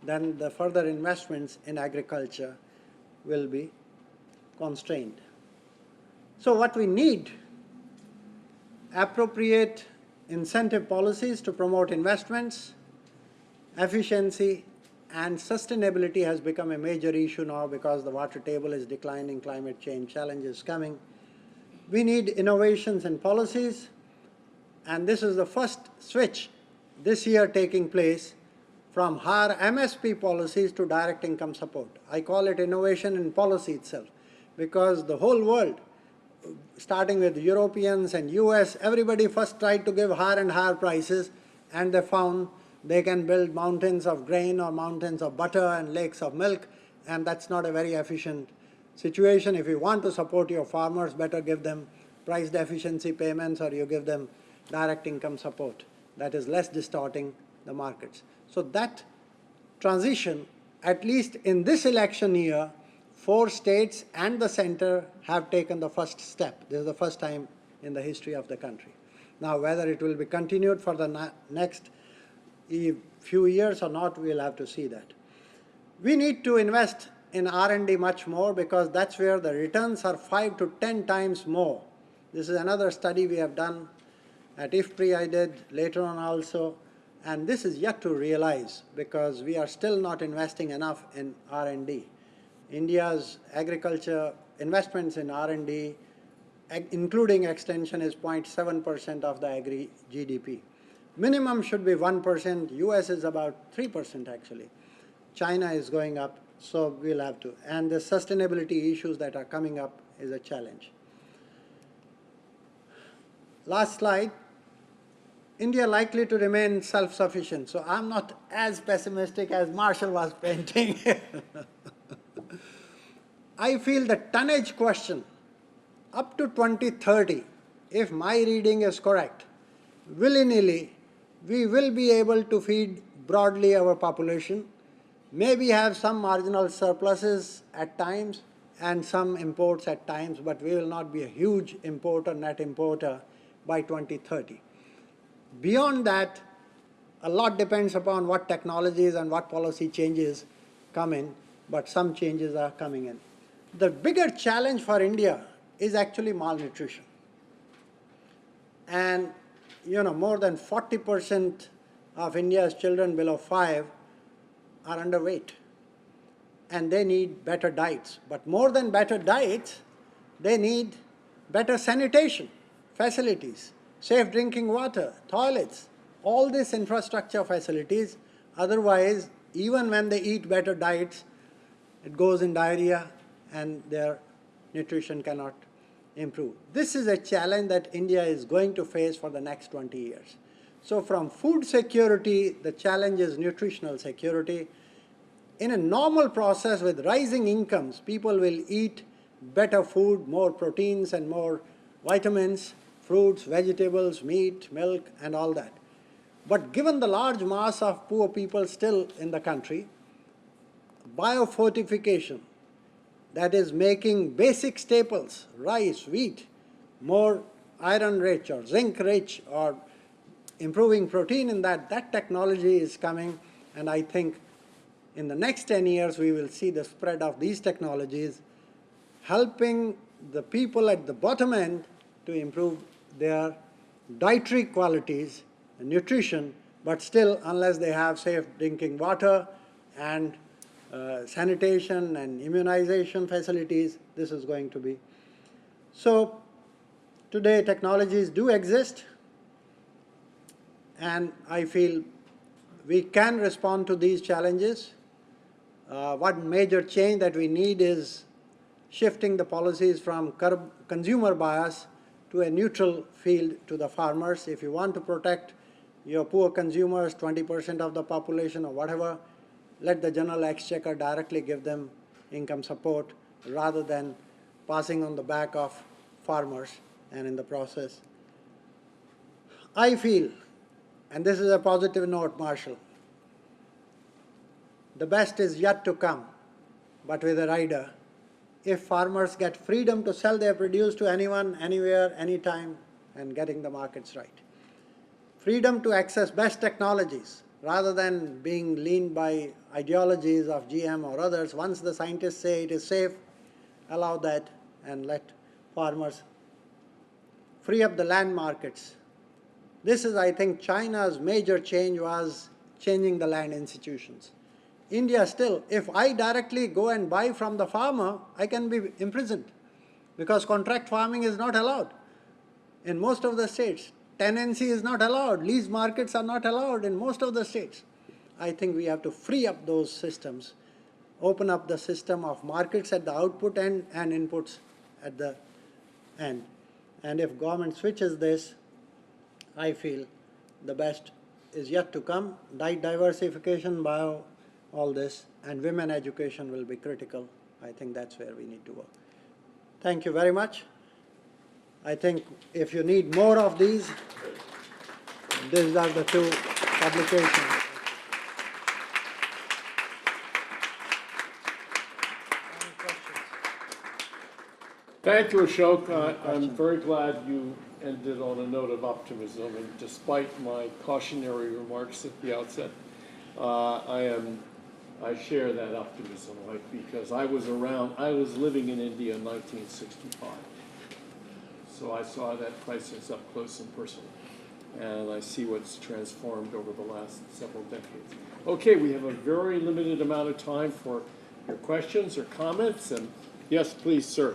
then the further investments in agriculture will be constrained. So what we need, appropriate incentive policies to promote investments, efficiency, and sustainability has become a major issue now because the water table is declining, climate change challenges coming. We need innovations and policies, and this is the first switch this year taking place from higher MSP policies to direct income support. I call it innovation in policy itself, because the whole world, starting with Europeans and US, everybody first tried to give higher and higher prices, and they found they can build mountains of grain or mountains of butter and lakes of milk, and that's not a very efficient situation. If you want to support your farmers, better give them price deficiency payments, or you give them direct income support. That is less distorting the markets. So that transition, at least in this election year, 4 states and the center have taken the first step. This is the first time in the history of the country. Now, whether it will be continued for the next few years or not, we'll have to see that. We need to invest in R&D much more, because that's where the returns are 5 to 10 times more. This is another study we have done at IFPRI. I did later on also, and this is yet to realize, because we are still not investing enough in R&D. India's agriculture investments in R&D, including extension, is 0.7% of the agri GDP. Minimum should be 1%. US is about 3% actually. China is going up, so we'll have to. And the sustainability issues that are coming up is a challenge. Last slide. India likely to remain self-sufficient. So I'm not as pessimistic as Marshall was painting. I feel the tonnage question up to 2030, if my reading is correct, willy-nilly, we will be able to feed broadly our population, maybe have some marginal surpluses at times and some imports at times, but we will not be a huge importer, net importer by 2030. Beyond that, a lot depends upon what technologies and what policy changes come in, but some changes are coming in. The bigger challenge for India is actually malnutrition. And more than 40% of India's children below 5 are underweight, and they need better diets. But more than better diets, they need better sanitation facilities, safe drinking water, toilets, all these infrastructure facilities. Otherwise, even when they eat better diets, it goes in diarrhea and their nutrition cannot improve. This is a challenge that India is going to face for the next 20 years. So from food security, the challenge is nutritional security. In a normal process with rising incomes, people will eat better food, more proteins and more vitamins, fruits, vegetables, meat, milk, and all that. But given the large mass of poor people still in the country, biofortification, that is making basic staples, rice, wheat, more iron-rich or zinc-rich, or improving protein in that, that technology is coming, and I think in the next 10 years we will see the spread of these technologies helping the people at the bottom end to improve their dietary qualities and nutrition, but still, unless they have safe drinking water and sanitation and immunization facilities, this is going to be. So today technologies do exist, and I feel we can respond to these challenges. One major change that we need is shifting the policies from consumer bias to a neutral field to the farmers. If you want to protect your poor consumers, 20% of the population or whatever, let the general exchequer directly give them income support rather than passing on the back of farmers and in the process. I feel, and this is a positive note, Marshall, the best is yet to come, but with a rider. If farmers get freedom to sell their produce to anyone, anywhere, anytime, and getting the markets right. Freedom to access best technologies rather than being leaned by ideologies of GM or others. Once the scientists say it is safe, allow that and let farmers free up the land markets. This is, I think, China's major change was changing the land institutions. India still, if I directly go and buy from the farmer, I can be imprisoned because contract farming is not allowed in most of the states. Tenancy is not allowed. Lease markets are not allowed in most of the states. I think we have to free up those systems, open up the system of markets at the output end and inputs at the end. And if government switches this, I feel the best is yet to come. Diversification, bio, all this, and women education will be critical. I think that's where we need to work. Thank you very much. I think if you need more of these are the two publications. Any questions? Thank you, Ashok. I'm very glad you ended on a note of optimism, and despite my cautionary remarks at the outset, I share that optimism, because I was living in India in 1965. So I saw that crisis up close and personal, and I see what's transformed over the last several decades. Okay, we have a very limited amount of time for your questions or comments, and yes, please, sir.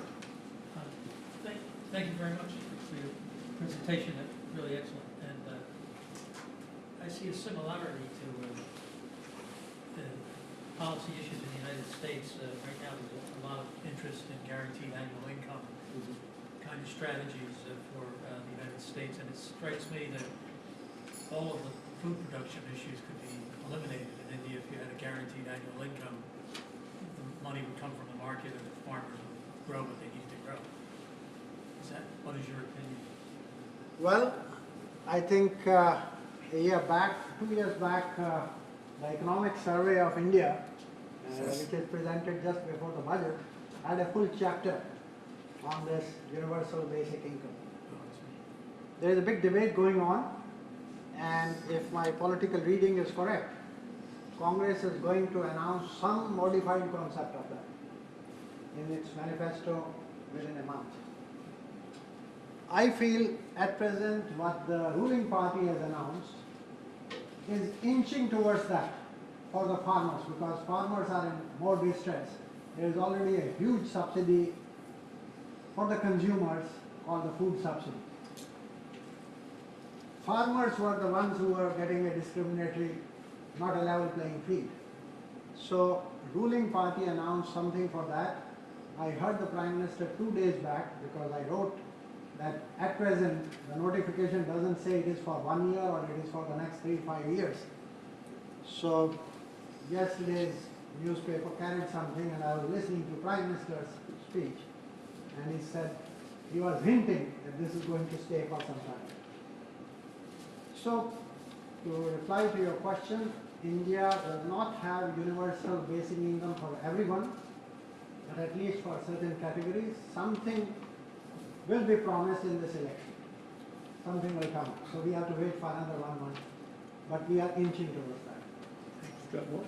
Thank you very much for your presentation. That's really excellent. And I see a similarity to the policy issues in the United States. Right now, there's a lot of interest in guaranteed annual income kind of strategies for the United States. And it strikes me that all of the food production issues could be eliminated in India if you had a guaranteed annual income. The money would come from the market and the farmers would grow what they need to grow. What is your opinion? Well, I think a year back, 2 years back, the Economic Survey of India, which is presented just before the budget, had a full chapter on this universal basic income. There is a big debate going on, and if my political reading is correct, Congress is going to announce some modified concept of that in its manifesto within a month. I feel at present what the ruling party has announced is inching towards that for the farmers, because farmers are in more distress. There is already a huge subsidy for the consumers called the food subsidy. Farmers were the ones who were getting a discriminatory, not a level playing field. So ruling party announced something for that. I heard the Prime Minister 2 days back, because I wrote that at present the notification doesn't say it is for 1 year or it is for the next 3-5 years. So yesterday's newspaper carried something, and I was listening to Prime Minister's speech, and he said he was hinting that this is going to stay for some time. So to reply to your question, India does not have universal basic income for everyone, but at least for certain categories. Something will be promised in this election. Something will come. So we have to wait for another 1 month. But we are inching towards that. Got more?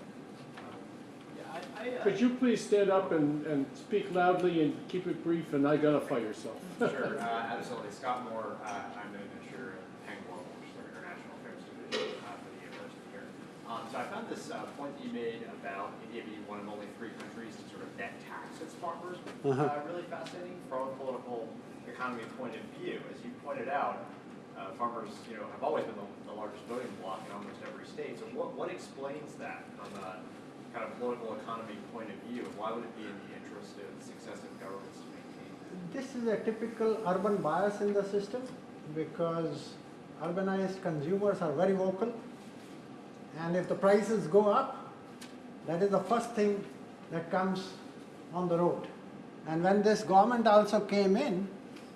Could you please stand up and speak loudly and keep it brief and identify yourself? Sure, absolutely. Scott Moore, I'm the administrator at Khemka, which is our international affairs division for the university here. So I found this point that you made about India being one of only 3 countries to sort of net tax its farmers really fascinating from a political economy point of view. As you pointed out, farmers, have always been the largest voting bloc in almost every state. So what explains that from a kind of political economy point of view? Why would it be in the interest of successive governments to maintain that? This is a typical urban bias in the system, because urbanized consumers are very vocal, and if the prices go up, that is the first thing that comes on the road. And when this government also came in,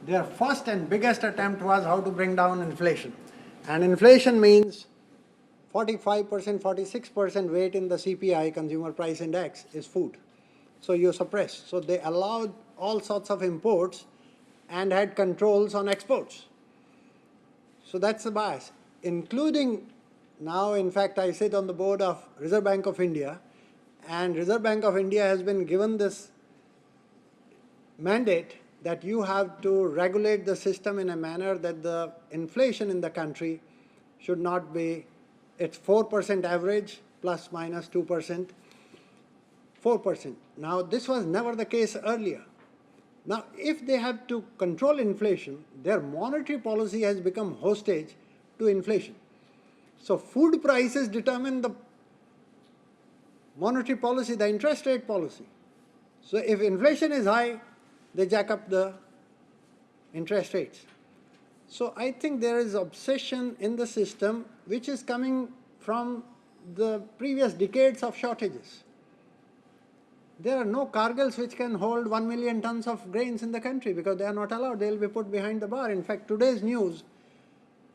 their first and biggest attempt was how to bring down inflation. And inflation means 45%, 46% weight in the CPI, Consumer Price Index, is food. So you suppress. So they allowed all sorts of imports and had controls on exports. So that's the bias, including now, in fact, I sit on the board of Reserve Bank of India, and Reserve Bank of India has been given this mandate that you have to regulate the system in a manner that the inflation in the country should not be, it's 4% average plus minus 2%, 4%. Now, this was never the case earlier. Now, if they have to control inflation, their monetary policy has become hostage to inflation. So food prices determine the monetary policy, the interest rate policy. So if inflation is high, they jack up the interest rates. So I think there is obsession in the system which is coming from the previous decades of shortages. There are no cargils which can hold 1 million tons of grains in the country because they are not allowed. They will be put behind the bar. In fact, today's news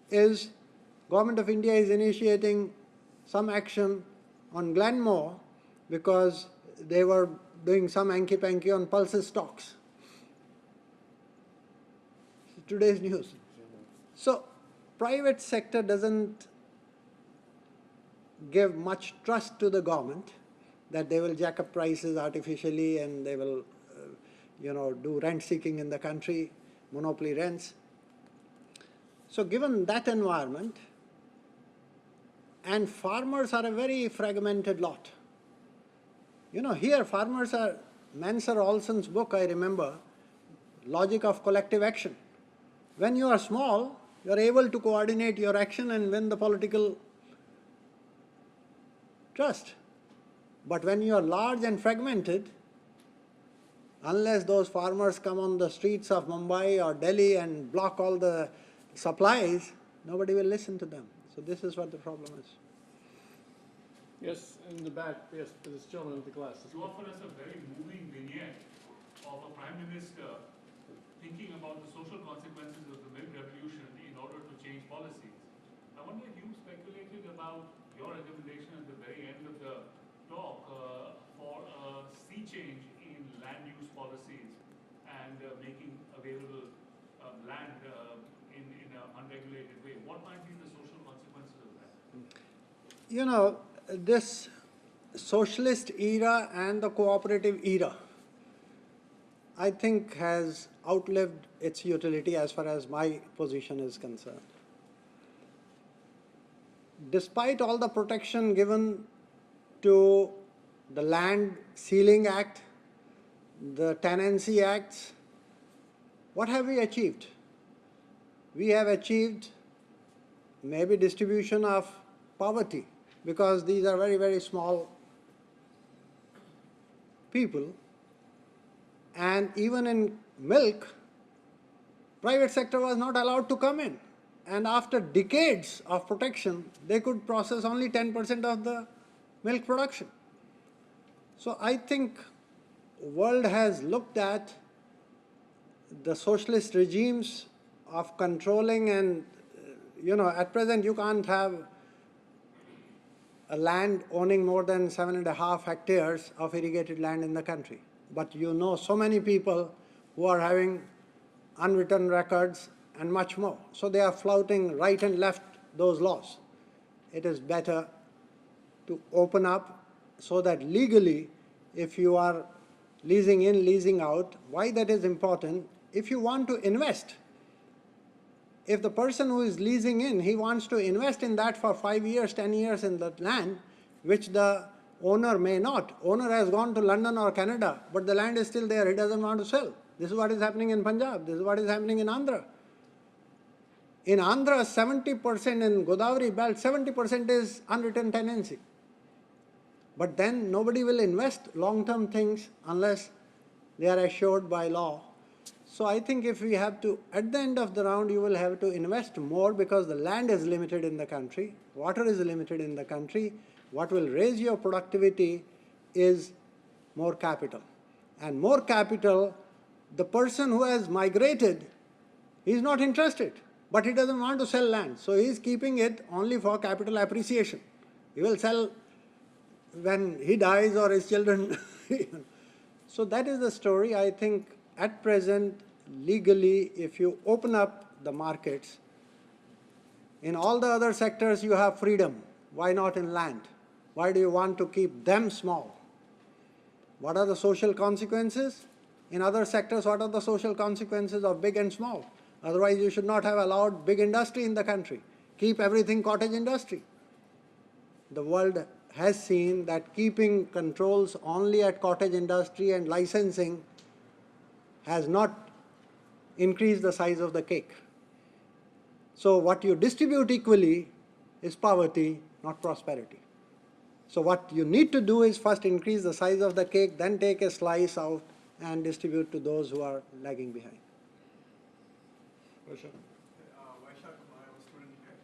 is Government of India is initiating some action on Glenmore because they were doing some hanky-panky on pulses stocks. Today's news. So private sector doesn't give much trust to the government that they will jack up prices artificially and they will do rent seeking in the country, monopoly rents. So given that environment, and farmers are a very fragmented lot. Here farmers are, Mansur Olson's book, I remember, Logic of Collective Action. When you are small, you are able to coordinate your action and win the political trust. But when you are large and fragmented, unless those farmers come on the streets of Mumbai or Delhi and block all the supplies, nobody will listen to them. So this is what the problem is. Yes, in the back, yes, to this gentleman with the glasses. You offer us a very moving vignette of a Prime Minister thinking about the social consequences of the milk revolution in order to change policies. I wonder if you speculated about your recommendation at the very end of the talk for a sea change in land use policies and making available land in an unregulated way. What might be the social consequences of that? This socialist era and the cooperative era, I think, has outlived its utility as far as my position is concerned. Despite all the protection given to the Land Ceiling Act, the Tenancy Acts, what have we achieved? We have achieved maybe distribution of poverty, because these are very, very small people. And even in milk, private sector was not allowed to come in. And after decades of protection, they could process only 10% of the milk production. So I think the world has looked at the socialist regimes of controlling and, at present you can't have a land owning more than 7.5 hectares of irrigated land in the country. But so many people who are having unwritten records and much more. So they are flouting right and left those laws. It is better to open up so that legally, if you are leasing in, leasing out, why that is important, if you want to invest, if the person who is leasing in, he wants to invest in that for 5 years, 10 years in that land, which the owner may not. Owner has gone to London or Canada, but the land is still there, he doesn't want to sell. This is what is happening in Punjab, this is what is happening in Andhra. In Andhra, 70%, in Godavari belt, 70% is unwritten tenancy. But then nobody will invest long-term things unless they are assured by law. So I think if we have to, at the end of the round, you will have to invest more because the land is limited in the country, water is limited in the country. What will raise your productivity is more capital. And more capital, the person who has migrated, he is not interested, but he doesn't want to sell land. So he is keeping it only for capital appreciation. He will sell when he dies or his children. So that is the story. I think at present, legally, if you open up the markets, in all the other sectors you have freedom. Why not in land? Why do you want to keep them small? What are the social consequences? In other sectors, what are the social consequences of big and small? Otherwise, you should not have allowed big industry in the country. Keep everything cottage industry. The world has seen that keeping controls only at cottage industry and licensing has not increased the size of the cake. So what you distribute equally is poverty, not prosperity. So what you need to do is first increase the size of the cake, then take a slice out and distribute to those who are lagging behind. Vaishak? Vaishak, I'm a student here.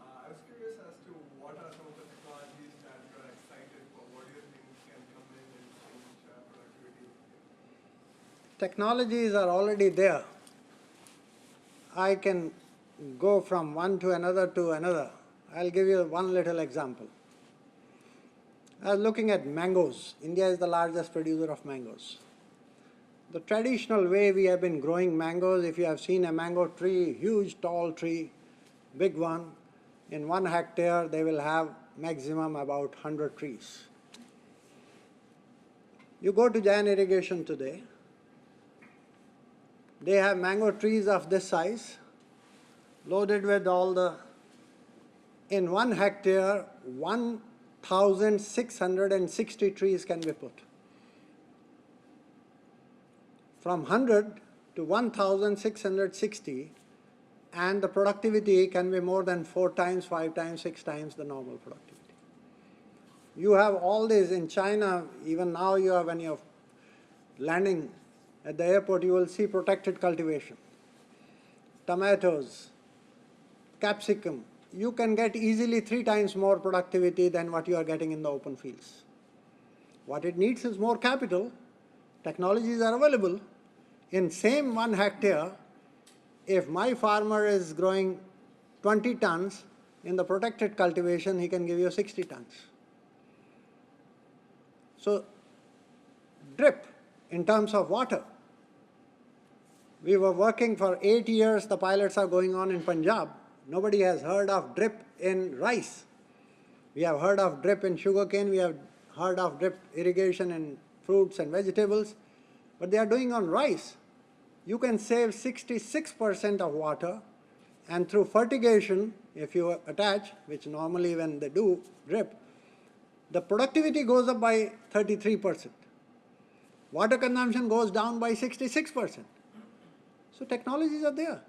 I was curious as to what are some of the technologies that you are excited for? What do you think can come in and change productivity? Technologies are already there. I can go from one to another to another. I'll give you one little example. I was looking at mangoes. India is the largest producer of mangoes. The traditional way we have been growing mangoes, if you have seen a mango tree, huge tall tree, big one, in 1 hectare they will have maximum about 100 trees. You go to Jain Irrigation today, they have mango trees of this size, loaded with all the, in 1 hectare, 1,660 trees can be put. From 100 to 1,660, and the productivity can be more than 4 times, 5 times, 6 times the normal productivity. You have all this in China, even now you have, when you're landing at the airport, you will see protected cultivation. Tomatoes, capsicum, you can get easily 3 times more productivity than what you are getting in the open fields. What it needs is more capital. Technologies are available. In same 1 hectare, if my farmer is growing 20 tons, in the protected cultivation, he can give you 60 tons. So, drip in terms of water. We were working for 8 years, the pilots are going on in Punjab. Nobody has heard of drip in rice. We have heard of drip in sugarcane, we have heard of drip irrigation in fruits and vegetables, but they are doing on rice. You can save 66% of water, and through fertigation, if you attach, which normally when they do drip, the productivity goes up by 33%. Water consumption goes down by 66%. So technologies are there.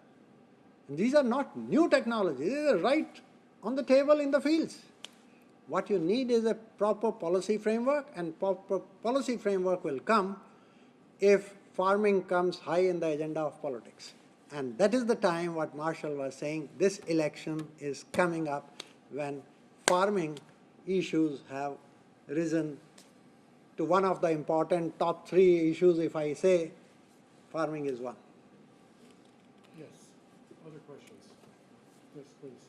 And these are not new technologies, they are right on the table in the fields. What you need is a proper policy framework, and proper policy framework will come if farming comes high in the agenda of politics. And that is the time what Marshall was saying, this election is coming up when farming issues have risen to one of the important top 3 issues. If I say, farming is one. Yes. Other questions? Yes, please.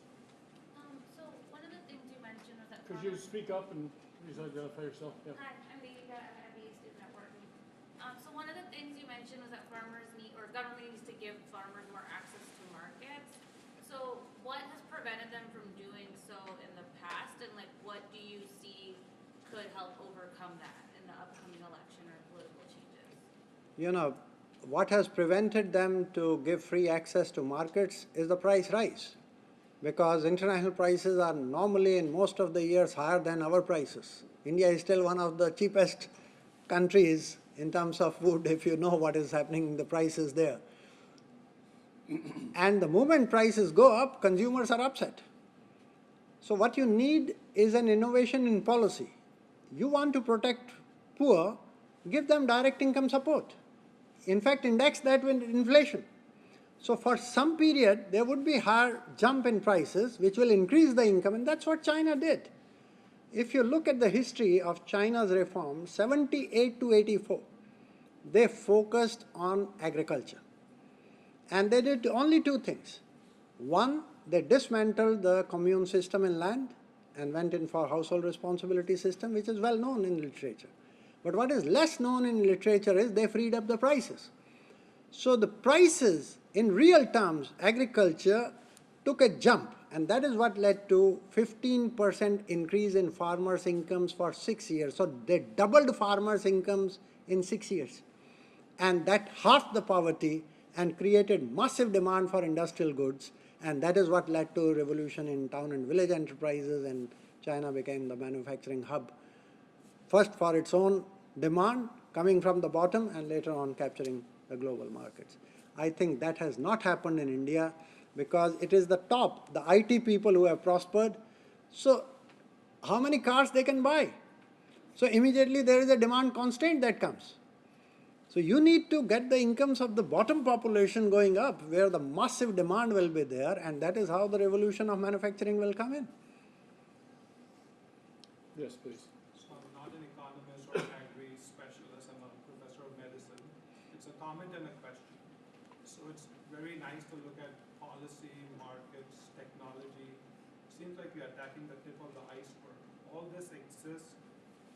So one of the things you mentioned was that Could you speak up and please identify yourself? Yeah. Hi, I'm Deepika. I'm a student at Wharton. So one of the things you mentioned was that farmers need, or government needs to give farmers more access to markets. So what has prevented them from doing so in the past, and like what do you see could help overcome that in the upcoming election or political changes? You know, what has prevented them to give free access to markets is the price rise, because international prices are normally in most of the years higher than our prices. India is still one of the cheapest countries in terms of food, if you know what is happening in the prices there. And the moment prices go up, consumers are upset. So what you need is an innovation in policy. You want to protect poor, give them direct income support. in fact index that with inflation. So for some period, there would be higher jump in prices, which will increase the income, and that's what China did. If you look at the history of China's reform, 78 to 84, they focused on agriculture. And they did only two things. One, they dismantled the commune system in land and went in for household responsibility system, which is well known in literature. But what is less known in literature is they freed up the prices. So the prices, in real terms, agriculture took a jump, and that is what led to 15% increase in farmers' incomes for 6 years. So they doubled farmers' incomes in 6 years. And that halved the poverty and created massive demand for industrial goods, and that is what led to revolution in town and village enterprises, and China became the manufacturing hub. First for its own demand coming from the bottom, and later on capturing the global markets. I think that has not happened in India because it is the top, the IT people who have prospered. So how many cars they can buy? So immediately there is a demand constraint that comes. So you need to get the incomes of the bottom population going up where the massive demand will be there, and that is how the revolution of manufacturing will come in. Yes, please. So I'm not an economist or agri specialist, I'm a professor of medicine. It's a comment and a question. So it's very nice to look at policy, markets, technology. Seems like we're attacking the tip of the iceberg. All this exists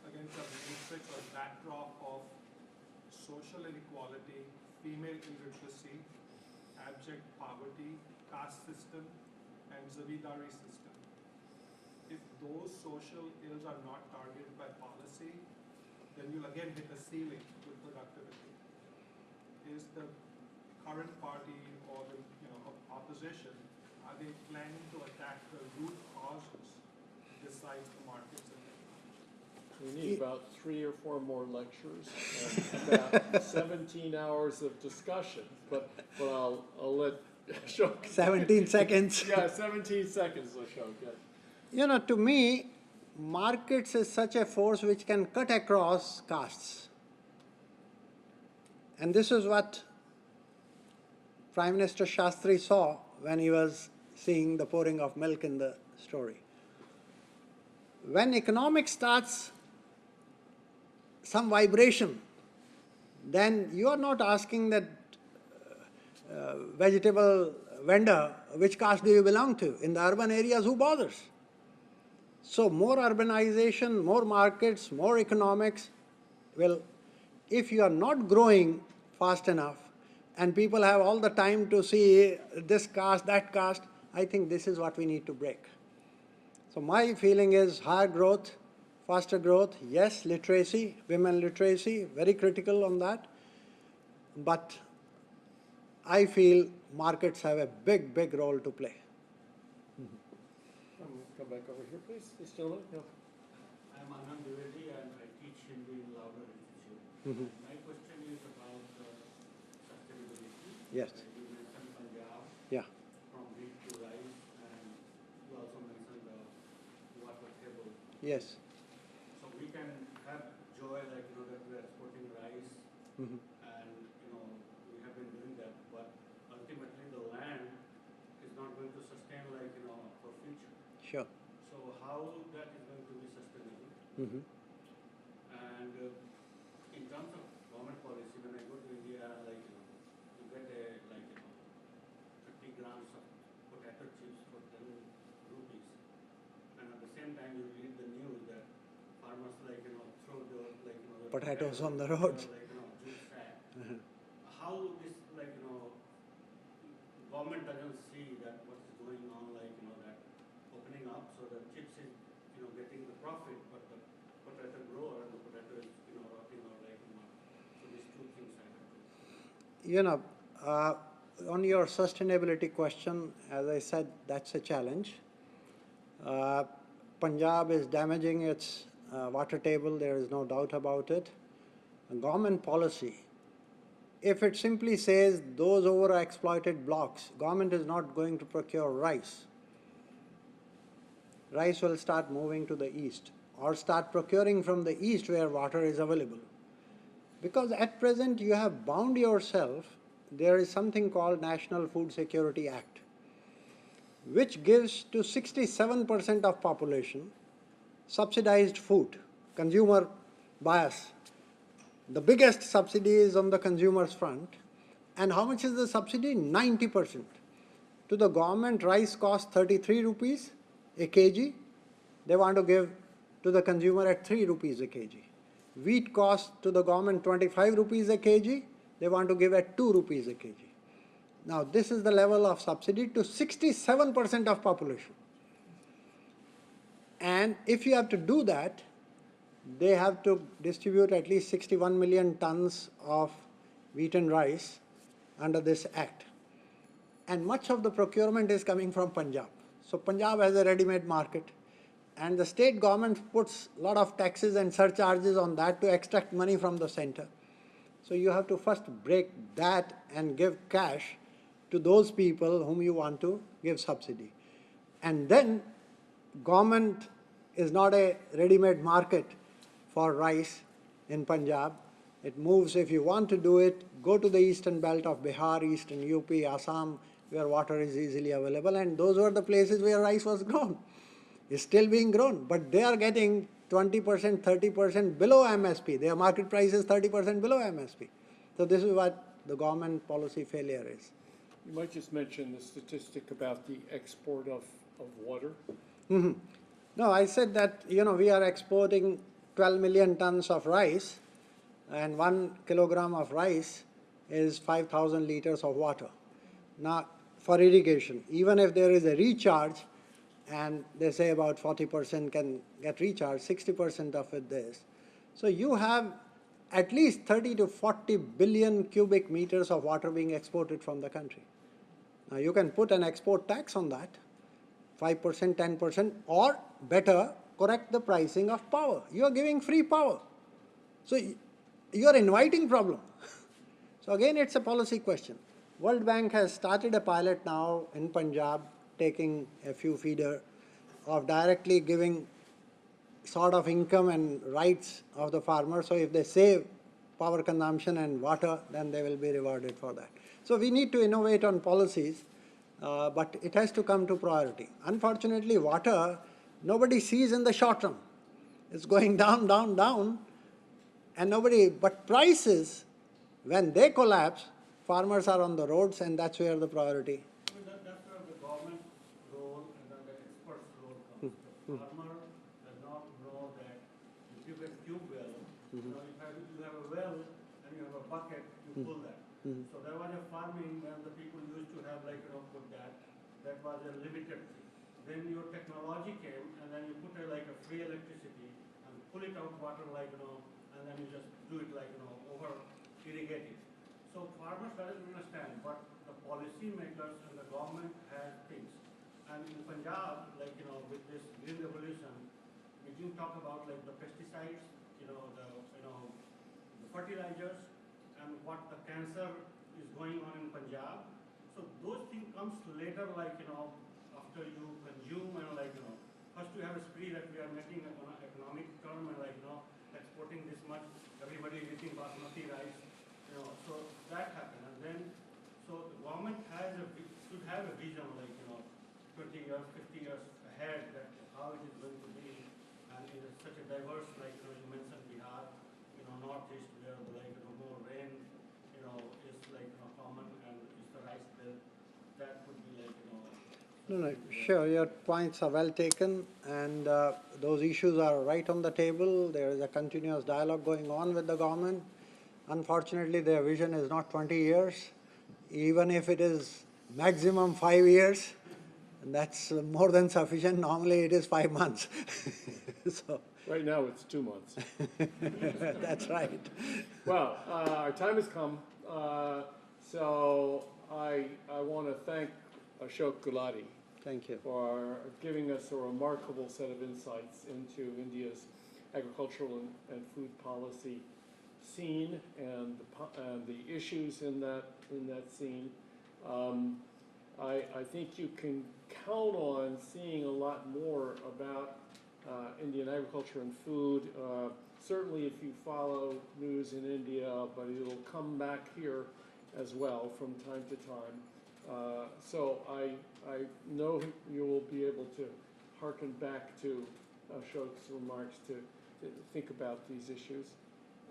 against a matrix or backdrop of social inequality, female illiteracy, abject poverty, caste system, and zamindari system. If those social ills are not targeted by policy, then you'll again hit a ceiling with productivity. Is the current party or the opposition, are they planning to attack the root causes besides the markets and technology? We need about 3 or 4 more lectures and about 17 hours of discussion, but I'll let Ashok. 17 seconds. Yeah, 17 seconds, Ashok. Yeah. You know, to me, markets is such a force which can cut across castes. And this is what Prime Minister Shastri saw when he was seeing the pouring of milk in the story. When economics starts some vibration, then you are not asking that vegetable vendor, which caste do you belong to? In the urban areas, who bothers? So more urbanization, more markets, more economics will, if you are not growing fast enough and people have all the time to see this caste, that caste, I think this is what we need to break. So my feeling is higher growth, faster growth, yes, literacy, women literacy, very critical on that. But I feel markets have a big, big role to play. Come back over here, please. This gentleman. Yeah. I'm Nand and I teach Hindi in Louder Institute. My question is about sustainability. Yes. You mentioned Punjab, Yeah. from wheat to rice, and you also mentioned the water table. Yes. So we can have joy that we are exporting rice, and we have been doing that, but ultimately the land is not going to sustain for future. Sure. So how that is going to be sustainable? And in terms of government policy, when I go to India, you get 30 grams of potato chips for 10 rupees, and at the same time you read the news that farmers throw the Potatoes on the roads. juice sack. How this government doesn't see that what is going on, that opening up, so the chips is getting the profit, but the potato grower and the potato is rotting out. So these two things I have to. On your sustainability question, as I said, that's a challenge. Punjab is damaging its water table, there is no doubt about it. Government policy, if it simply says those overexploited blocks, government is not going to procure rice. Rice will start moving to the east or start procuring from the east where water is available. Because at present you have bound yourself, there is something called National Food Security Act, which gives to 67% of population subsidized food, consumer bias. The biggest subsidy is on the consumer's front. And how much is the subsidy? 90%. To the government, rice costs 33 rupees a kg. They want to give to the consumer at 3 rupees a kg. Wheat costs to the government 25 rupees a kg. They want to give at 2 rupees a kg. Now, this is the level of subsidy to 67% of population. And if you have to do that, they have to distribute at least 61 million tons of wheat and rice under this act. And much of the procurement is coming from Punjab. So Punjab has a ready-made market, and the state government puts a lot of taxes and surcharges on that to extract money from the center. So you have to first break that and give cash to those people whom you want to give subsidy. And then government is not a ready-made market for rice in Punjab. It moves, if you want to do it, go to the eastern belt of Bihar, eastern UP, Assam, where water is easily available, and those were the places where rice was grown. It's still being grown, but they are getting 20%, 30% below MSP. Their market price is 30% below MSP. So this is what the government policy failure is. You might just mention the statistic about the export of water. Mm-hmm. No, I said that, we are exporting 12 million tons of rice, and 1 kilogram of rice is 5,000 liters of water. Now, for irrigation, even if there is a recharge, and they say about 40% can get recharged, 60% of it is. So you have at least 30 to 40 billion cubic meters of water being exported from the country. Now you can put an export tax on that, 5%, 10%, or better, correct the pricing of power. You are giving free power. So you are inviting problem. So again, it's a policy question. World Bank has started a pilot now in Punjab, taking a few feeder of directly giving sort of income and rights of the farmer. So if they save power consumption and water, then they will be rewarded for that. So we need to innovate on policies, but it has to come to priority. Unfortunately, water, nobody sees in the short term. It's going down, down, down, and but prices, when they collapse, farmers are on the roads, and that's where the priority. That's where the government role and then the expert's role comes. The farmer does not know that if you get tube well, if you have a well and you have a bucket, you pull that. So there was a farming when the people used to have put that was a limited thing. Then your technology came, and then you put a free electricity and pull it out water and then you just do it over irrigating. So farmers doesn't understand, but the policy makers and the government has things. And in Punjab, with this green revolution, we didn't talk about the pesticides, the fertilizers, and what the cancer is going on in Punjab. So those things comes later, after you consume and first you have a spree that we are making an economic term and exporting this much, everybody is eating basmati rice. So that happened, and then so the government should have a vision 20 years, 50 years ahead that how it is going to be, and it is such a diverse you mentioned Bihar, northeast where more rain is common, and it's the rice belt that would be No, sure, your points are well taken, and those issues are right on the table. There is a continuous dialogue going on with the government. Unfortunately, their vision is not 20 years. Even if it is maximum 5 years, that's more than sufficient. Normally, it is 5 months. So Right now, it's 2 months. that's right. Well, our time has come. So I want to thank Ashok Gulati Thank you. for giving us a remarkable set of insights into India's agricultural and food policy scene and the issues in that scene. I think you can count on seeing a lot more about Indian agriculture and food. Certainly if you follow news in India, but it'll come back here as well from time to time. So I know you will be able to hearken back to Ashok's remarks to think about these issues.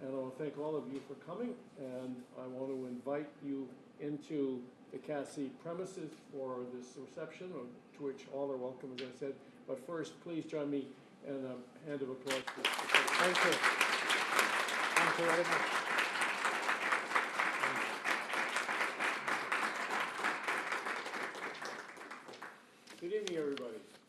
And I want to thank all of you for coming, and I want to invite you into the CASI premises for this reception, to which all are welcome, as I said. But first, please join me in a hand of applause. Thank you. Thank you very much. Good evening, everybody.